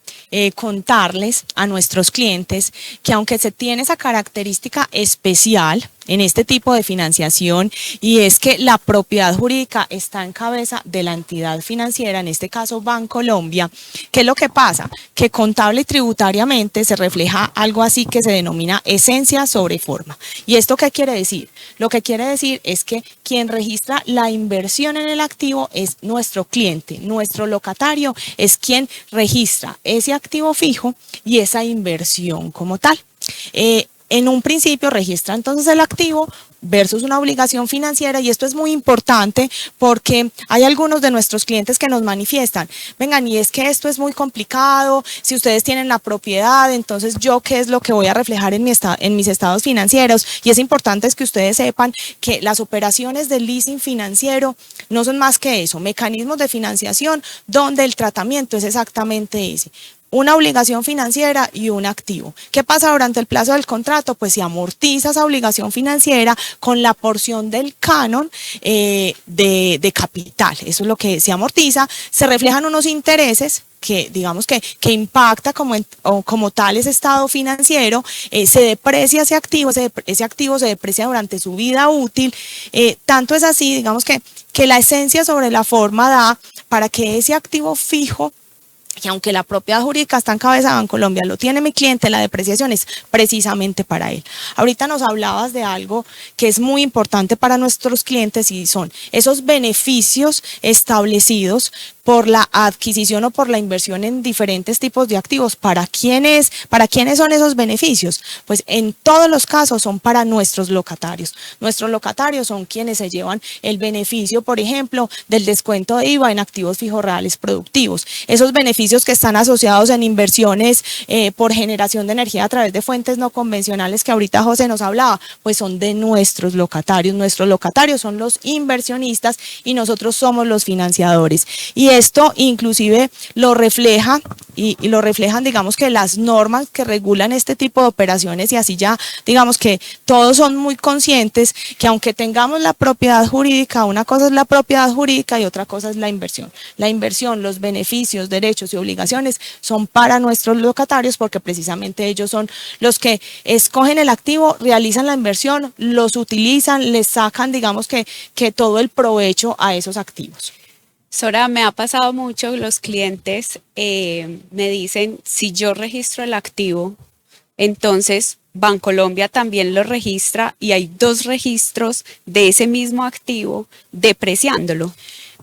contarles a nuestros clientes que aunque se tiene esa característica especial en este tipo de financiación, y es que la propiedad jurídica está en cabeza de la entidad financiera, en este caso Bancolombia. ¿Qué es lo que pasa? Que contable y tributariamente se refleja algo así que se denomina esencia sobre forma. ¿Y esto qué quiere decir? Lo que quiere decir es que quien registra la inversión en el activo es nuestro cliente, nuestro locatario es quien registra ese activo fijo y esa inversión como tal. En un principio registra entonces el activo versus una obligación financiera, y esto es muy importante porque hay algunos de nuestros clientes que nos manifiestan, vengan, y es que esto es muy complicado, si ustedes tienen la propiedad, entonces yo qué es lo que voy a reflejar en mis estados financieros. Y es importante es que ustedes sepan que las operaciones del leasing financiero no son más que eso, mecanismos de financiación donde el tratamiento es exactamente ese. Una obligación financiera y un activo. ¿Qué pasa durante el plazo del contrato? Pues se amortiza esa obligación financiera con la porción del canon de capital. Eso es lo que se amortiza. Se reflejan unos intereses que digamos que impacta como tal ese estado financiero, se deprecia ese activo se deprecia durante su vida útil, tanto es así, digamos que la esencia sobre la forma da para que ese activo fijo, y aunque la propiedad jurídica está en cabeza de Bancolombia, lo tiene mi cliente, la depreciación es precisamente para él. Ahorita nos hablabas de algo que es muy importante para nuestros clientes y son esos beneficios establecidos por la adquisición o por la inversión en diferentes tipos de activos. ¿Para quiénes son esos beneficios? Pues en todos los casos son para nuestros locatarios. Nuestros locatarios son quienes se llevan el beneficio, por ejemplo, del descuento de IVA en activos fijos reales productivos. Esos beneficios que están asociados en inversiones por generación de energía a través de fuentes no convencionales que ahorita José nos hablaba, pues son de nuestros locatarios. Nuestros locatarios son los inversionistas y nosotros somos los financiadores. Y esto inclusive lo refleja y lo reflejan, digamos, que las normas que regulan este tipo de operaciones, y así ya, digamos, que todos son muy conscientes que aunque tengamos la propiedad jurídica, una cosa es la propiedad jurídica y otra cosa es la inversión. La inversión, los beneficios, derechos y obligaciones son para nuestros locatarios porque precisamente ellos son los que escogen el activo, realizan la inversión, los utilizan, les sacan, digamos, que todo el provecho a esos activos. Sora, me ha pasado mucho, los clientes me dicen, si yo registro el activo, entonces Bancolombia también lo registra y hay dos registros de ese mismo activo depreciándolo.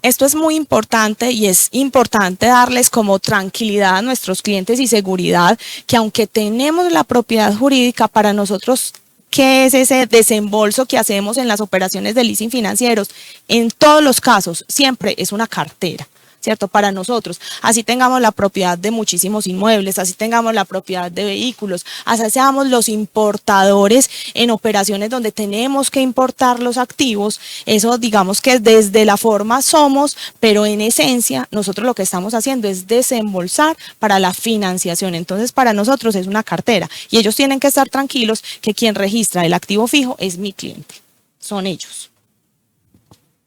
Esto es muy importante y es importante darles como tranquilidad a nuestros clientes y seguridad que aunque tenemos la propiedad jurídica, para nosotros, ¿qué es ese desembolso que hacemos en las operaciones de leasing financieros? En todos los casos, siempre es una cartera, ¿cierto? Para nosotros, así tengamos la propiedad de muchísimos inmuebles, así tengamos la propiedad de vehículos, así seamos los importadores en operaciones donde tenemos que importar los activos, eso digamos que desde la forma somos, pero en esencia nosotros lo que estamos haciendo es desembolsar para la financiación. Entonces para nosotros es una cartera y ellos tienen que estar tranquilos que quien registra el activo fijo es mi cliente, son ellos.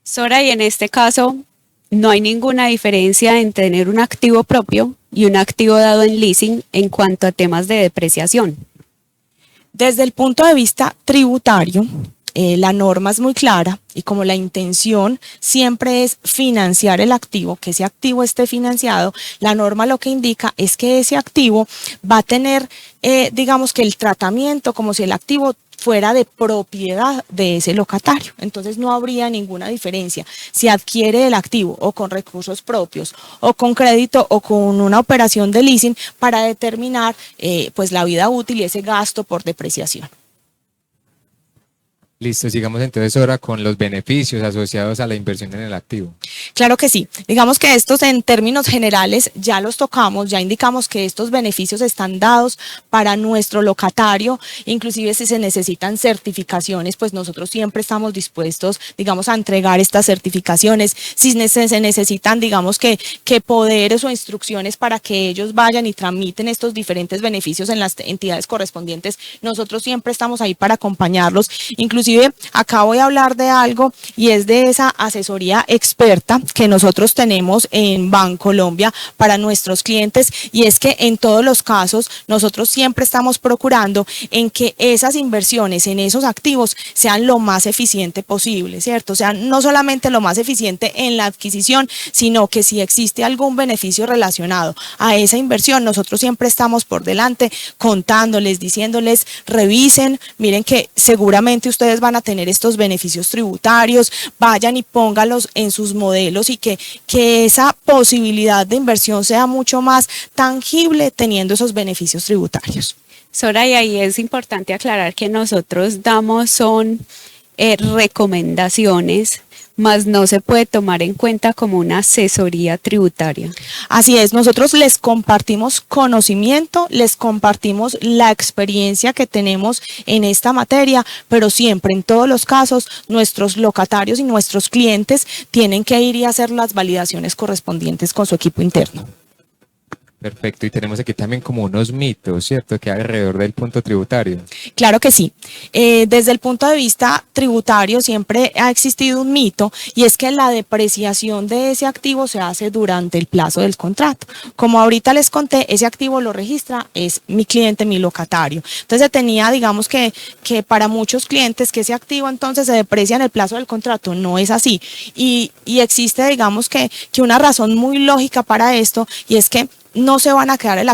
Sora, y en este caso, no hay ninguna diferencia en tener un activo propio y un activo dado en leasing en cuanto a temas de depreciación. Desde el punto de vista tributario, la norma es muy clara y como la intención siempre es financiar el activo, que ese activo esté financiado, la norma lo que indica es que ese activo va a tener, digamos que el tratamiento como si el activo fuera de propiedad de ese locatario. Entonces no habría ninguna diferencia si adquiere el activo o con recursos propios o con crédito o con una operación de leasing para determinar pues la vida útil y ese gasto por depreciación. Listo, sigamos entonces ahora con los beneficios asociados a la inversión en el activo. Claro que sí. Digamos que estos en términos generales ya los tocamos, ya indicamos que estos beneficios están dados para nuestro locatario, inclusive si se necesitan certificaciones, pues nosotros siempre estamos dispuestos, digamos, a entregar estas certificaciones. Si se necesitan, digamos, que poderes o instrucciones para que ellos vayan y tramiten estos diferentes beneficios en las entidades correspondientes, nosotros siempre estamos ahí para acompañarlos, inclusive Inclusive acá voy a hablar de algo y es de esa asesoría experta que nosotros tenemos en Bancolombia para nuestros clientes, y es que en todos los casos nosotros siempre estamos procurando en que esas inversiones en esos activos sean lo más eficiente posible, ¿cierto? O sea, no solamente lo más eficiente en la adquisición, sino que si existe algún beneficio relacionado a esa inversión, nosotros siempre estamos por delante contándoles, diciéndoles, revisen, miren que seguramente ustedes van a tener estos beneficios tributarios, vayan y póngalos en sus modelos, y que esa posibilidad de inversión sea mucho más tangible teniendo esos beneficios tributarios. Sora, y ahí es importante aclarar que nosotros damos son recomendaciones, mas no se puede tomar en cuenta como una asesoría tributaria. Así es, nosotros les compartimos conocimiento, les compartimos la experiencia que tenemos en esta materia, pero siempre, en todos los casos, nuestros locatarios y nuestros clientes tienen que ir y hacer las validaciones correspondientes con su equipo interno. Perfecto, y tenemos aquí también como unos mitos, ¿cierto?, que hay alrededor del punto tributario. Claro que sí. Desde el punto de vista tributario siempre ha existido un mito, y es que la depreciación de ese activo se hace durante el plazo del contrato. Como ahorita les conté, ese activo lo registra, es mi cliente, mi locatario. Entonces tenía, digamos que para muchos clientes que ese activo entonces se deprecia en el plazo del contrato. No es así. Y existe, digamos que una razón muy lógica para esto, y es que no se van a quedar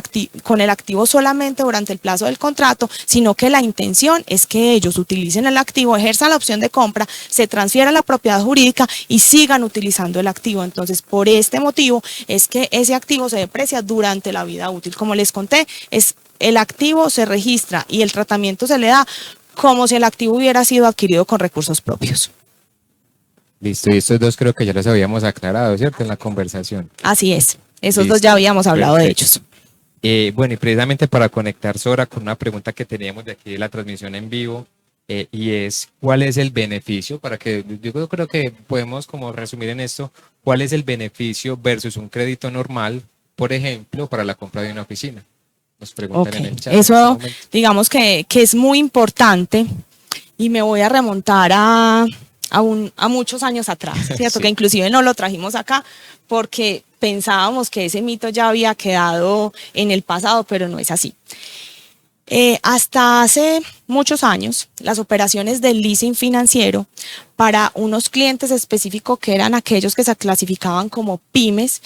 con el activo solamente durante el plazo del contrato, sino que la intención es que ellos utilicen el activo, ejerzan la opción de compra, se transfiera la propiedad jurídica y sigan utilizando el activo. Entonces, por este motivo es que ese activo se deprecia durante la vida útil. Como les conté, el activo se registra y el tratamiento se le da como si el activo hubiera sido adquirido con recursos propios. Listo, y estos dos creo que ya los habíamos aclarado, ¿cierto?, en la conversación. Así es. Esos Listo. dos ya habíamos hablado de ellos. Bueno, y precisamente para conectar, Sora, con una pregunta que teníamos de aquí de la transmisión en vivo, y es, ¿cuál es el beneficio? Para que, yo creo que podemos como resumir en esto, ¿cuál es el beneficio versus un crédito normal, por ejemplo, para la compra de una oficina? Nos preguntan en el chat. Eso, digamos que es muy importante, y me voy a remontar a muchos años atrás, ¿cierto? Sí. Que inclusive no lo trajimos acá porque pensábamos que ese mito ya había quedado en el pasado, pero no es así. Hasta hace muchos años, las operaciones de leasing financiero para unos clientes específicos, que eran aquellos que se clasificaban como pymes,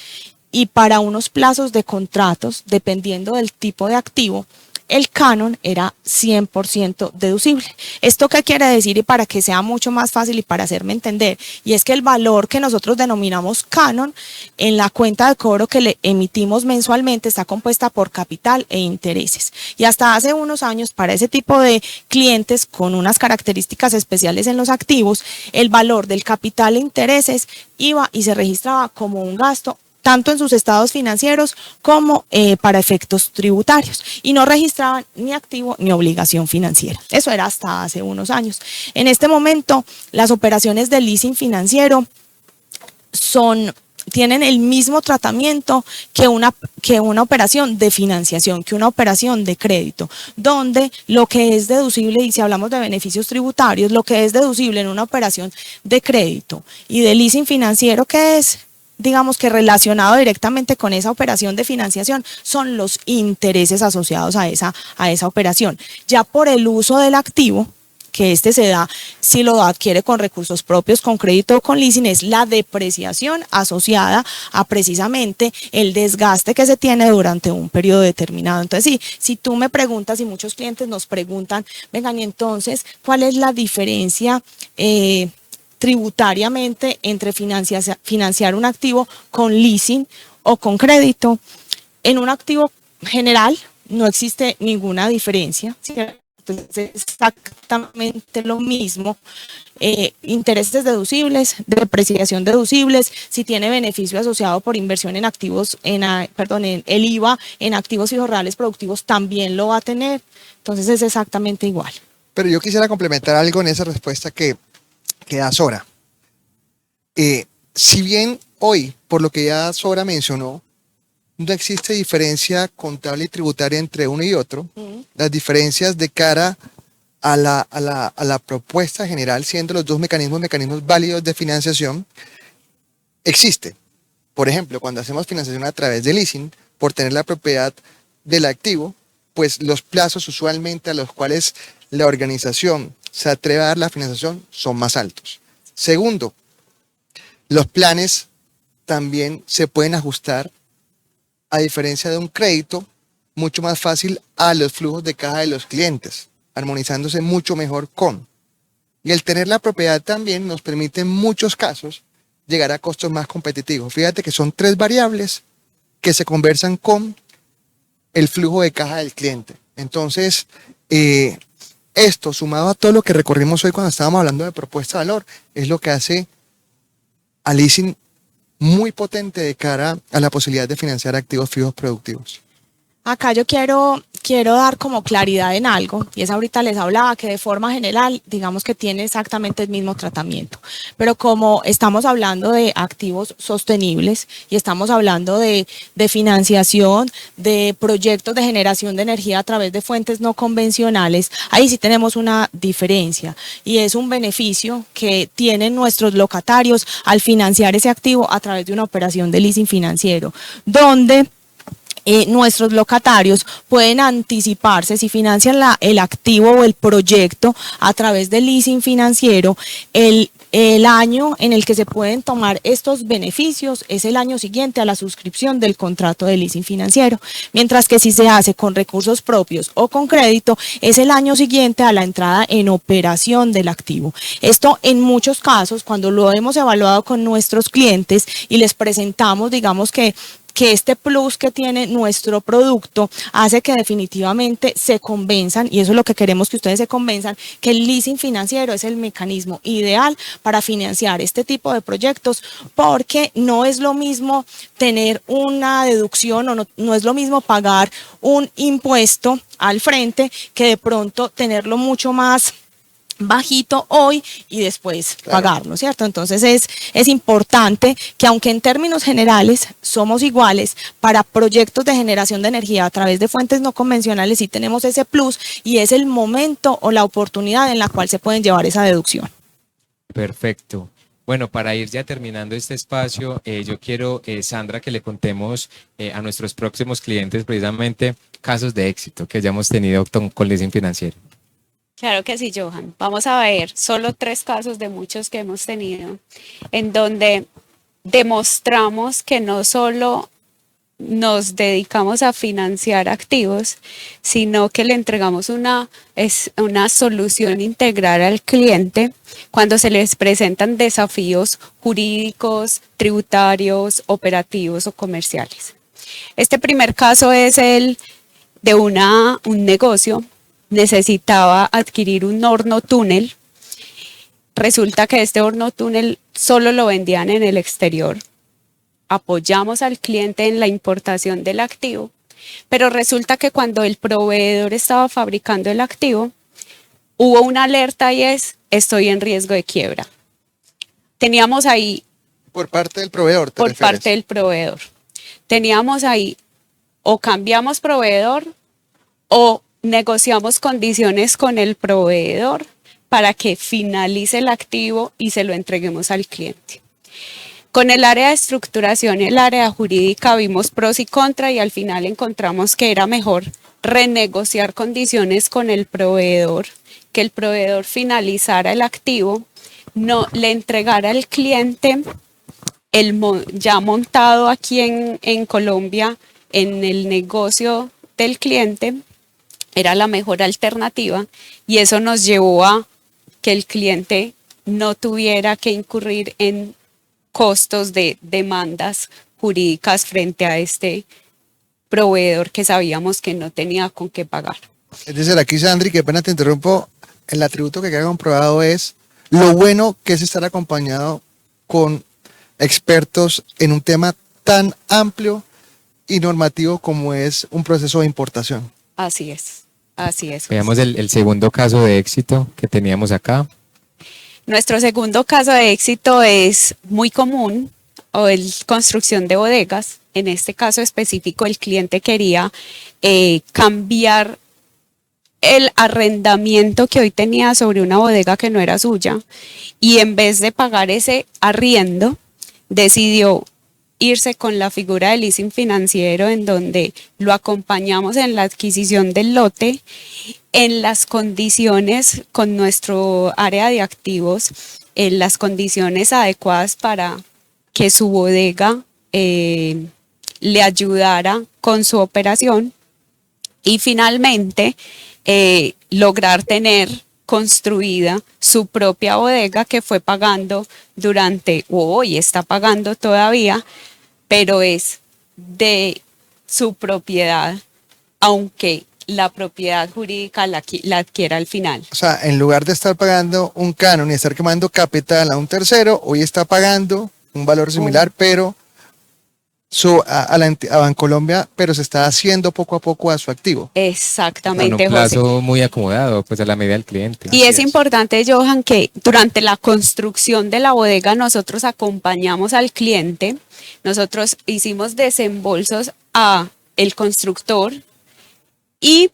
y para unos plazos de contratos, dependiendo del tipo de activo, el canon era 100% deducible. ¿Esto qué quiere decir? Y para que sea mucho más fácil y para hacerme entender, y es que el valor que nosotros denominamos canon en la cuenta de cobro que le emitimos mensualmente está compuesta por capital e intereses. Y hasta hace unos años, para ese tipo de clientes con unas características especiales en los activos, el valor del capital e intereses iba y se registraba como un gasto tanto en sus estados financieros como para efectos tributarios, y no registraban ni activo ni obligación financiera. Eso era hasta hace unos años. En este momento, las operaciones de leasing financiero tienen el mismo tratamiento que una operación de financiación, que una operación de crédito, donde lo que es deducible, y si hablamos de beneficios tributarios, lo que es deducible en una operación de crédito y de leasing financiero, que es, digamos que relacionado directamente con esa operación de financiación, son los intereses asociados a esa operación. Ya por el uso del activo, que se da si lo adquiere con recursos propios, con crédito o con leasing, es la depreciación asociada a precisamente el desgaste que se tiene durante un periodo determinado. Entonces, si tú me preguntas, y muchos clientes nos preguntan, vengan, y entonces, ¿cuál es la diferencia tributariamente entre financiar un activo con leasing o con crédito? En un activo general no existe ninguna diferencia, ¿cierto? Entonces, es exactamente lo mismo. Intereses deducibles, depreciación deducibles, si tiene beneficio asociado por inversión en activos, el IVA en activos fijos reales productivos también lo va a tener. Entonces es exactamente igual. Pero yo quisiera complementar algo en esa respuesta que da Sora. Si bien hoy, por lo que ya Sora mencionó, no existe diferencia contable y tributaria entre uno y otro, las diferencias de cara a la propuesta general, siendo los dos mecanismos válidos de financiación, existe. Por ejemplo, cuando hacemos financiación a través de leasing, por tener la propiedad del activo, pues los plazos usualmente a los cuales la organización se atreve a dar la financiación son más altos. Segundo, los planes también se pueden ajustar, a diferencia de un crédito, mucho más fácil a los flujos de caja de los clientes, armonizándose mucho mejor con. Y el tener la propiedad también nos permite en muchos casos llegar a costos más competitivos. Fíjate que son 3 variables que se conversan con el flujo de caja del cliente. Entonces, esto sumado a todo lo que recorrimos hoy cuando estábamos hablando de propuesta de valor, es lo que hace a leasing muy potente de cara a la posibilidad de financiar activos fijos productivos. Acá yo quiero dar como claridad en algo, y es ahorita les hablaba que de forma general, digamos que tiene exactamente el mismo tratamiento, pero como estamos hablando de activos sostenibles y estamos hablando de financiación, de proyectos de generación de energía a través de fuentes no convencionales, ahí sí tenemos una diferencia y es un beneficio que tienen nuestros locatarios al financiar ese activo a través de una operación de leasing financiero, donde nuestros locatarios pueden anticiparse si financian el activo o el proyecto a través del leasing financiero. El año en el que se pueden tomar estos beneficios es el año siguiente a la suscripción del contrato de leasing financiero, mientras que si se hace con recursos propios o con crédito es el año siguiente a la entrada en operación del activo. Esto en muchos casos, cuando lo hemos evaluado con nuestros clientes y les presentamos, digamos que este plus que tiene nuestro producto hace que definitivamente se convenzan, y eso es lo que queremos que ustedes se convenzan, que el leasing financiero es el mecanismo ideal para financiar este tipo de proyectos, porque no es lo mismo tener una deducción o no es lo mismo pagar un impuesto al frente que de pronto tenerlo mucho más bajito hoy y después pagarlo, ¿cierto? Entonces es importante que aunque en términos generales somos iguales, para proyectos de generación de energía a través de fuentes no convencionales sí tenemos ese plus y es el momento o la oportunidad en la cual se pueden llevar esa deducción. Perfecto. Bueno, para ir ya terminando este espacio, yo quiero, Sandra, que le contemos a nuestros próximos clientes precisamente casos de éxito que hayamos tenido con leasing financiero. Claro que sí, Johan. Vamos a ver solo 3 casos de muchos que hemos tenido, en donde demostramos que no solo nos dedicamos a financiar activos, sino que le entregamos una solución integral al cliente cuando se les presentan desafíos jurídicos, tributarios, operativos o comerciales. Este primer caso es el de un negocio. Necesitaba adquirir un horno túnel. Resulta que este horno túnel solo lo vendían en el exterior. Apoyamos al cliente en la importación del activo, pero resulta que cuando el proveedor estaba fabricando el activo, hubo una alerta y estoy en riesgo de quiebra. Teníamos ahí... Por parte del proveedor, ¿te refieres? Por parte del proveedor. Teníamos ahí o cambiamos proveedor o negociamos condiciones con el proveedor para que finalice el activo y se lo entreguemos al cliente. Con el área de estructuración y el área jurídica vimos pros y contras y al final encontramos que era mejor renegociar condiciones con el proveedor, que el proveedor finalizara el activo, no le entregara al cliente ya montado aquí en Colombia en el negocio del cliente. Era la mejor alternativa y eso nos llevó a que el cliente no tuviera que incurrir en costos de demandas jurídicas frente a este proveedor que sabíamos que no tenía con qué pagar. Es decir, aquí, Sandri, qué pena te interrumpo, el atributo que queda comprobado es lo bueno que es estar acompañado con expertos en un tema tan amplio y normativo como es un proceso de importación. Así es, así es. Veamos el segundo caso de éxito que teníamos acá. Nuestro segundo caso de éxito es muy común, o es construcción de bodegas. En este caso específico, el cliente quería cambiar el arrendamiento que hoy tenía sobre una bodega que no era suya y en vez de pagar ese arriendo, decidió irse con la figura de leasing financiero en donde lo acompañamos en la adquisición del lote, en las condiciones con nuestro área de activos, en las condiciones adecuadas para que su bodega le ayudara con su operación y finalmente lograr tener construida su propia bodega que fue pagando durante, o hoy está pagando todavía, pero es de su propiedad, aunque la propiedad jurídica la adquiera al final. O sea, en lugar de estar pagando un canon y estar quemando capital a un tercero, hoy está pagando un valor similar, pero a Bancolombia, pero se está haciendo poco a poco a su activo. Exactamente, Con un plazo José. muy acomodado, pues a la medida del cliente. Y Así es importante, Johan, que durante la construcción de la bodega nosotros acompañamos al cliente, nosotros hicimos desembolsos a el constructor y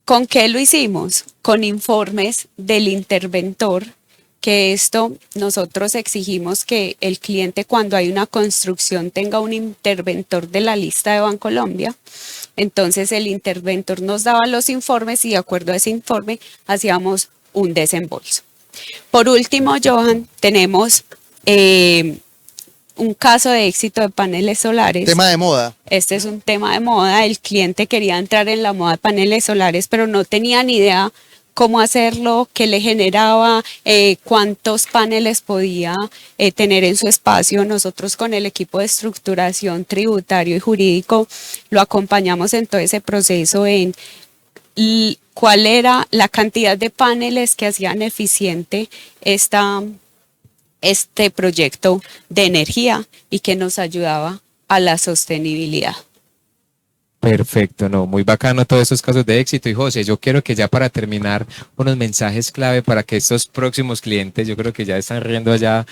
¿con qué lo hicimos? Con informes del interventor, que esto nosotros exigimos que el cliente cuando hay una construcción tenga un interventor de la lista de Bancolombia. Entonces el interventor nos daba los informes y de acuerdo a ese informe hacíamos un desembolso. Por último, Johan, tenemos un caso de éxito de paneles solares. Tema de moda. Este es un tema de moda. El cliente quería entrar en la moda de paneles solares, pero no tenía ni idea cómo hacerlo, qué le generaba, cuántos paneles podía tener en su espacio. Nosotros con el equipo de estructuración tributario y jurídico lo acompañamos en todo ese proceso en cuál era la cantidad de paneles que hacían eficiente este proyecto de energía y que nos ayudaba a la sostenibilidad. Perfecto, no, muy bacano todos estos casos de éxito. Y José, yo quiero que ya para terminar unos mensajes clave para que estos próximos clientes, yo creo que ya están riendo allá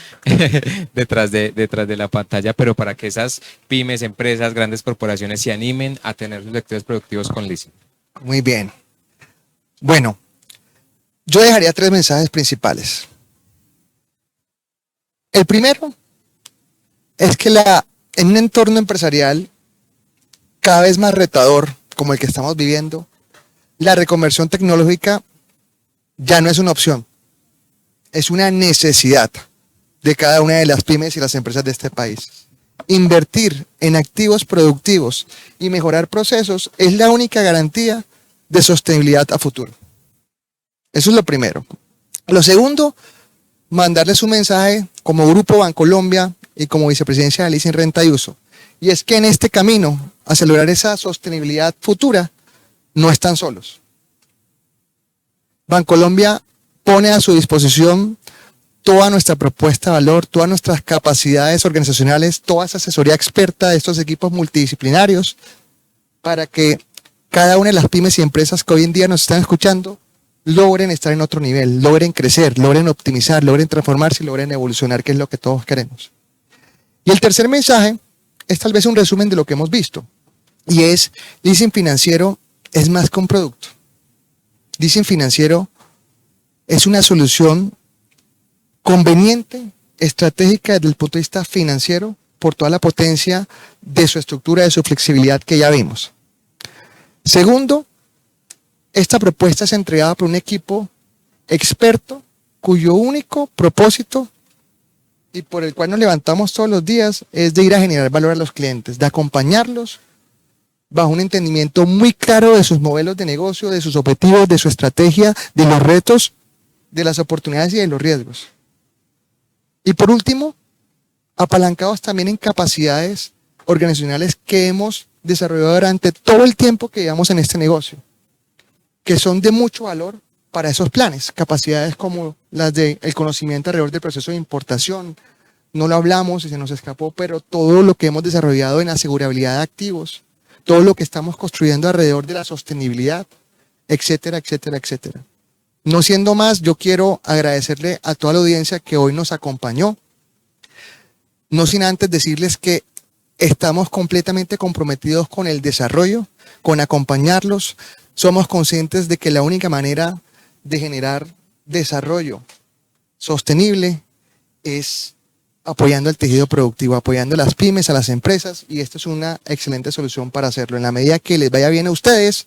detrás de la pantalla, pero para que esas pymes, empresas, grandes corporaciones se animen a tener sus activos productivos con leasing. Muy bien. Bueno, yo dejaría 3 mensajes principales. El primero es que en un entorno empresarial cada vez más retador como el que estamos viviendo, la reconversión tecnológica ya no es una opción, es una necesidad de cada una de las pymes y las empresas de este país. Invertir en activos productivos y mejorar procesos es la única garantía de sostenibilidad a futuro. Eso es lo primero. Lo segundo, mandarles un mensaje como Grupo Bancolombia y como Vicepresidencia de Leasing Renta y Uso. Y es que en este camino, hacia lograr esa sostenibilidad futura, no están solos. Bancolombia pone a su disposición toda nuestra propuesta de valor, todas nuestras capacidades organizacionales, toda esa asesoría experta de estos equipos multidisciplinarios para que cada una de las pymes y empresas que hoy en día nos están escuchando logren estar en otro nivel, logren crecer, logren optimizar, logren transformarse y logren evolucionar, que es lo que todos queremos. Y el tercer mensaje es tal vez un resumen de lo que hemos visto, y es: leasing financiero es más que un producto. Leasing financiero es una solución conveniente, estratégica desde el punto de vista financiero, por toda la potencia de su estructura, de su flexibilidad que ya vimos. Segundo, esta propuesta es entregada por un equipo experto cuyo único propósito y por el cual nos levantamos todos los días es de ir a generar valor a los clientes, de acompañarlos bajo un entendimiento muy claro de sus modelos de negocio, de sus objetivos, de su estrategia, de los retos, de las oportunidades y de los riesgos. Y por último, apalancados también en capacidades organizacionales que hemos desarrollado durante todo el tiempo que llevamos en este negocio, que son de mucho valor para esos planes, capacidades como las del conocimiento alrededor del proceso de importación. No lo hablamos y se nos escapó, pero todo lo que hemos desarrollado en asegurabilidad de activos, todo lo que estamos construyendo alrededor de la sostenibilidad, etcétera, etcétera, etcétera. No siendo más, yo quiero agradecerle a toda la audiencia que hoy nos acompañó, no sin antes decirles que estamos completamente comprometidos con el desarrollo con acompañarlos. Somos conscientes de que la única manera de generar desarrollo sostenible es apoyando el tejido productivo, apoyando a las pymes, a las empresas, y esta es una excelente solución para hacerlo. En la medida que les vaya bien a ustedes,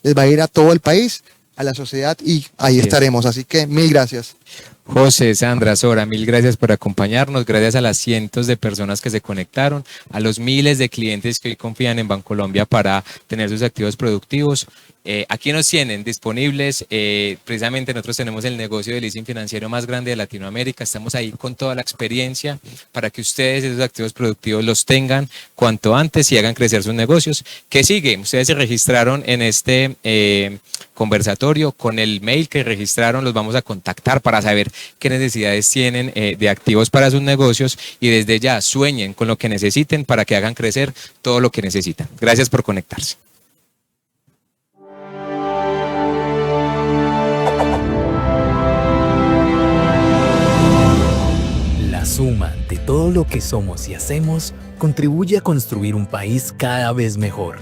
les va a ir a todo el país, a la sociedad, y ahí Bien. estaremos. Así que mil gracias. José, Sandra, Sora, mil gracias por acompañarnos, gracias a las cientos de personas que se conectaron, a los miles de clientes que hoy confían en Bancolombia para tener sus activos productivos. Aquí nos tienen disponibles, precisamente nosotros tenemos el negocio de leasing financiero más grande de Latinoamérica, estamos ahí con toda la experiencia para que ustedes esos activos productivos los tengan cuanto antes y hagan crecer sus negocios. ¿Qué sigue? Ustedes se registraron en este conversatorio, con el mail que registraron los vamos a contactar para saber qué necesidades tienen de activos para sus negocios y desde ya sueñen con lo que necesiten para que hagan crecer todo lo que necesitan. Gracias por conectarse. La suma de todo lo que somos y hacemos contribuye a construir un país cada vez mejor,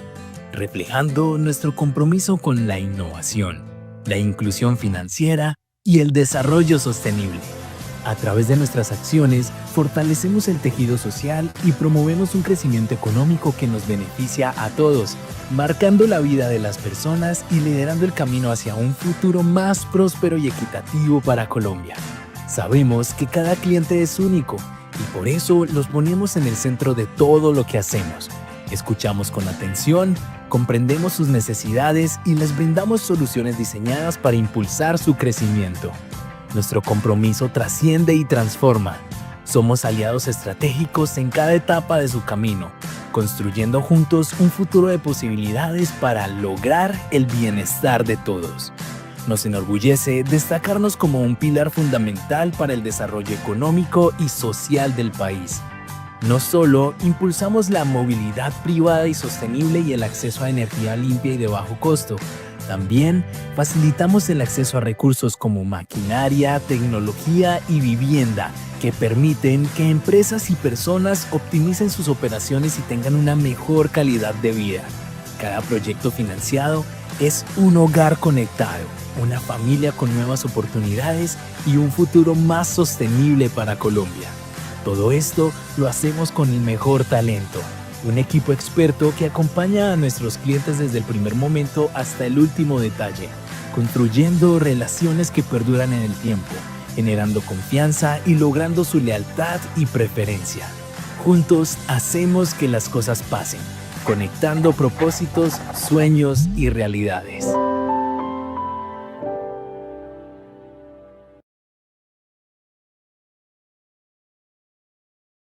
reflejando nuestro compromiso con la innovación, la inclusión financiera y el desarrollo sostenible. A través de nuestras acciones, fortalecemos el tejido social y promovemos un crecimiento económico que nos beneficia a todos, marcando la vida de las personas y liderando el camino hacia un futuro más próspero y equitativo para Colombia. Sabemos que cada cliente es único y por eso los ponemos en el centro de todo lo que hacemos. Escuchamos con atención, comprendemos sus necesidades y les brindamos soluciones diseñadas para impulsar su crecimiento. Nuestro compromiso trasciende y transforma. Somos aliados estratégicos en cada etapa de su camino, construyendo juntos un futuro de posibilidades para lograr el bienestar de todos. Nos enorgullece destacarnos como un pilar fundamental para el desarrollo económico y social del país. No solo impulsamos la movilidad privada y sostenible y el acceso a energía limpia y de bajo costo, también facilitamos el acceso a recursos como maquinaria, tecnología y vivienda, que permiten que empresas y personas optimicen sus operaciones y tengan una mejor calidad de vida. Cada proyecto financiado es un hogar conectado, una familia con nuevas oportunidades y un futuro más sostenible para Colombia. Todo esto lo hacemos con el mejor talento, un equipo experto que acompaña a nuestros clientes desde el primer momento hasta el último detalle, construyendo relaciones que perduran en el tiempo, generando confianza y logrando su lealtad y preferencia. Juntos hacemos que las cosas pasen, conectando propósitos, sueños y realidades.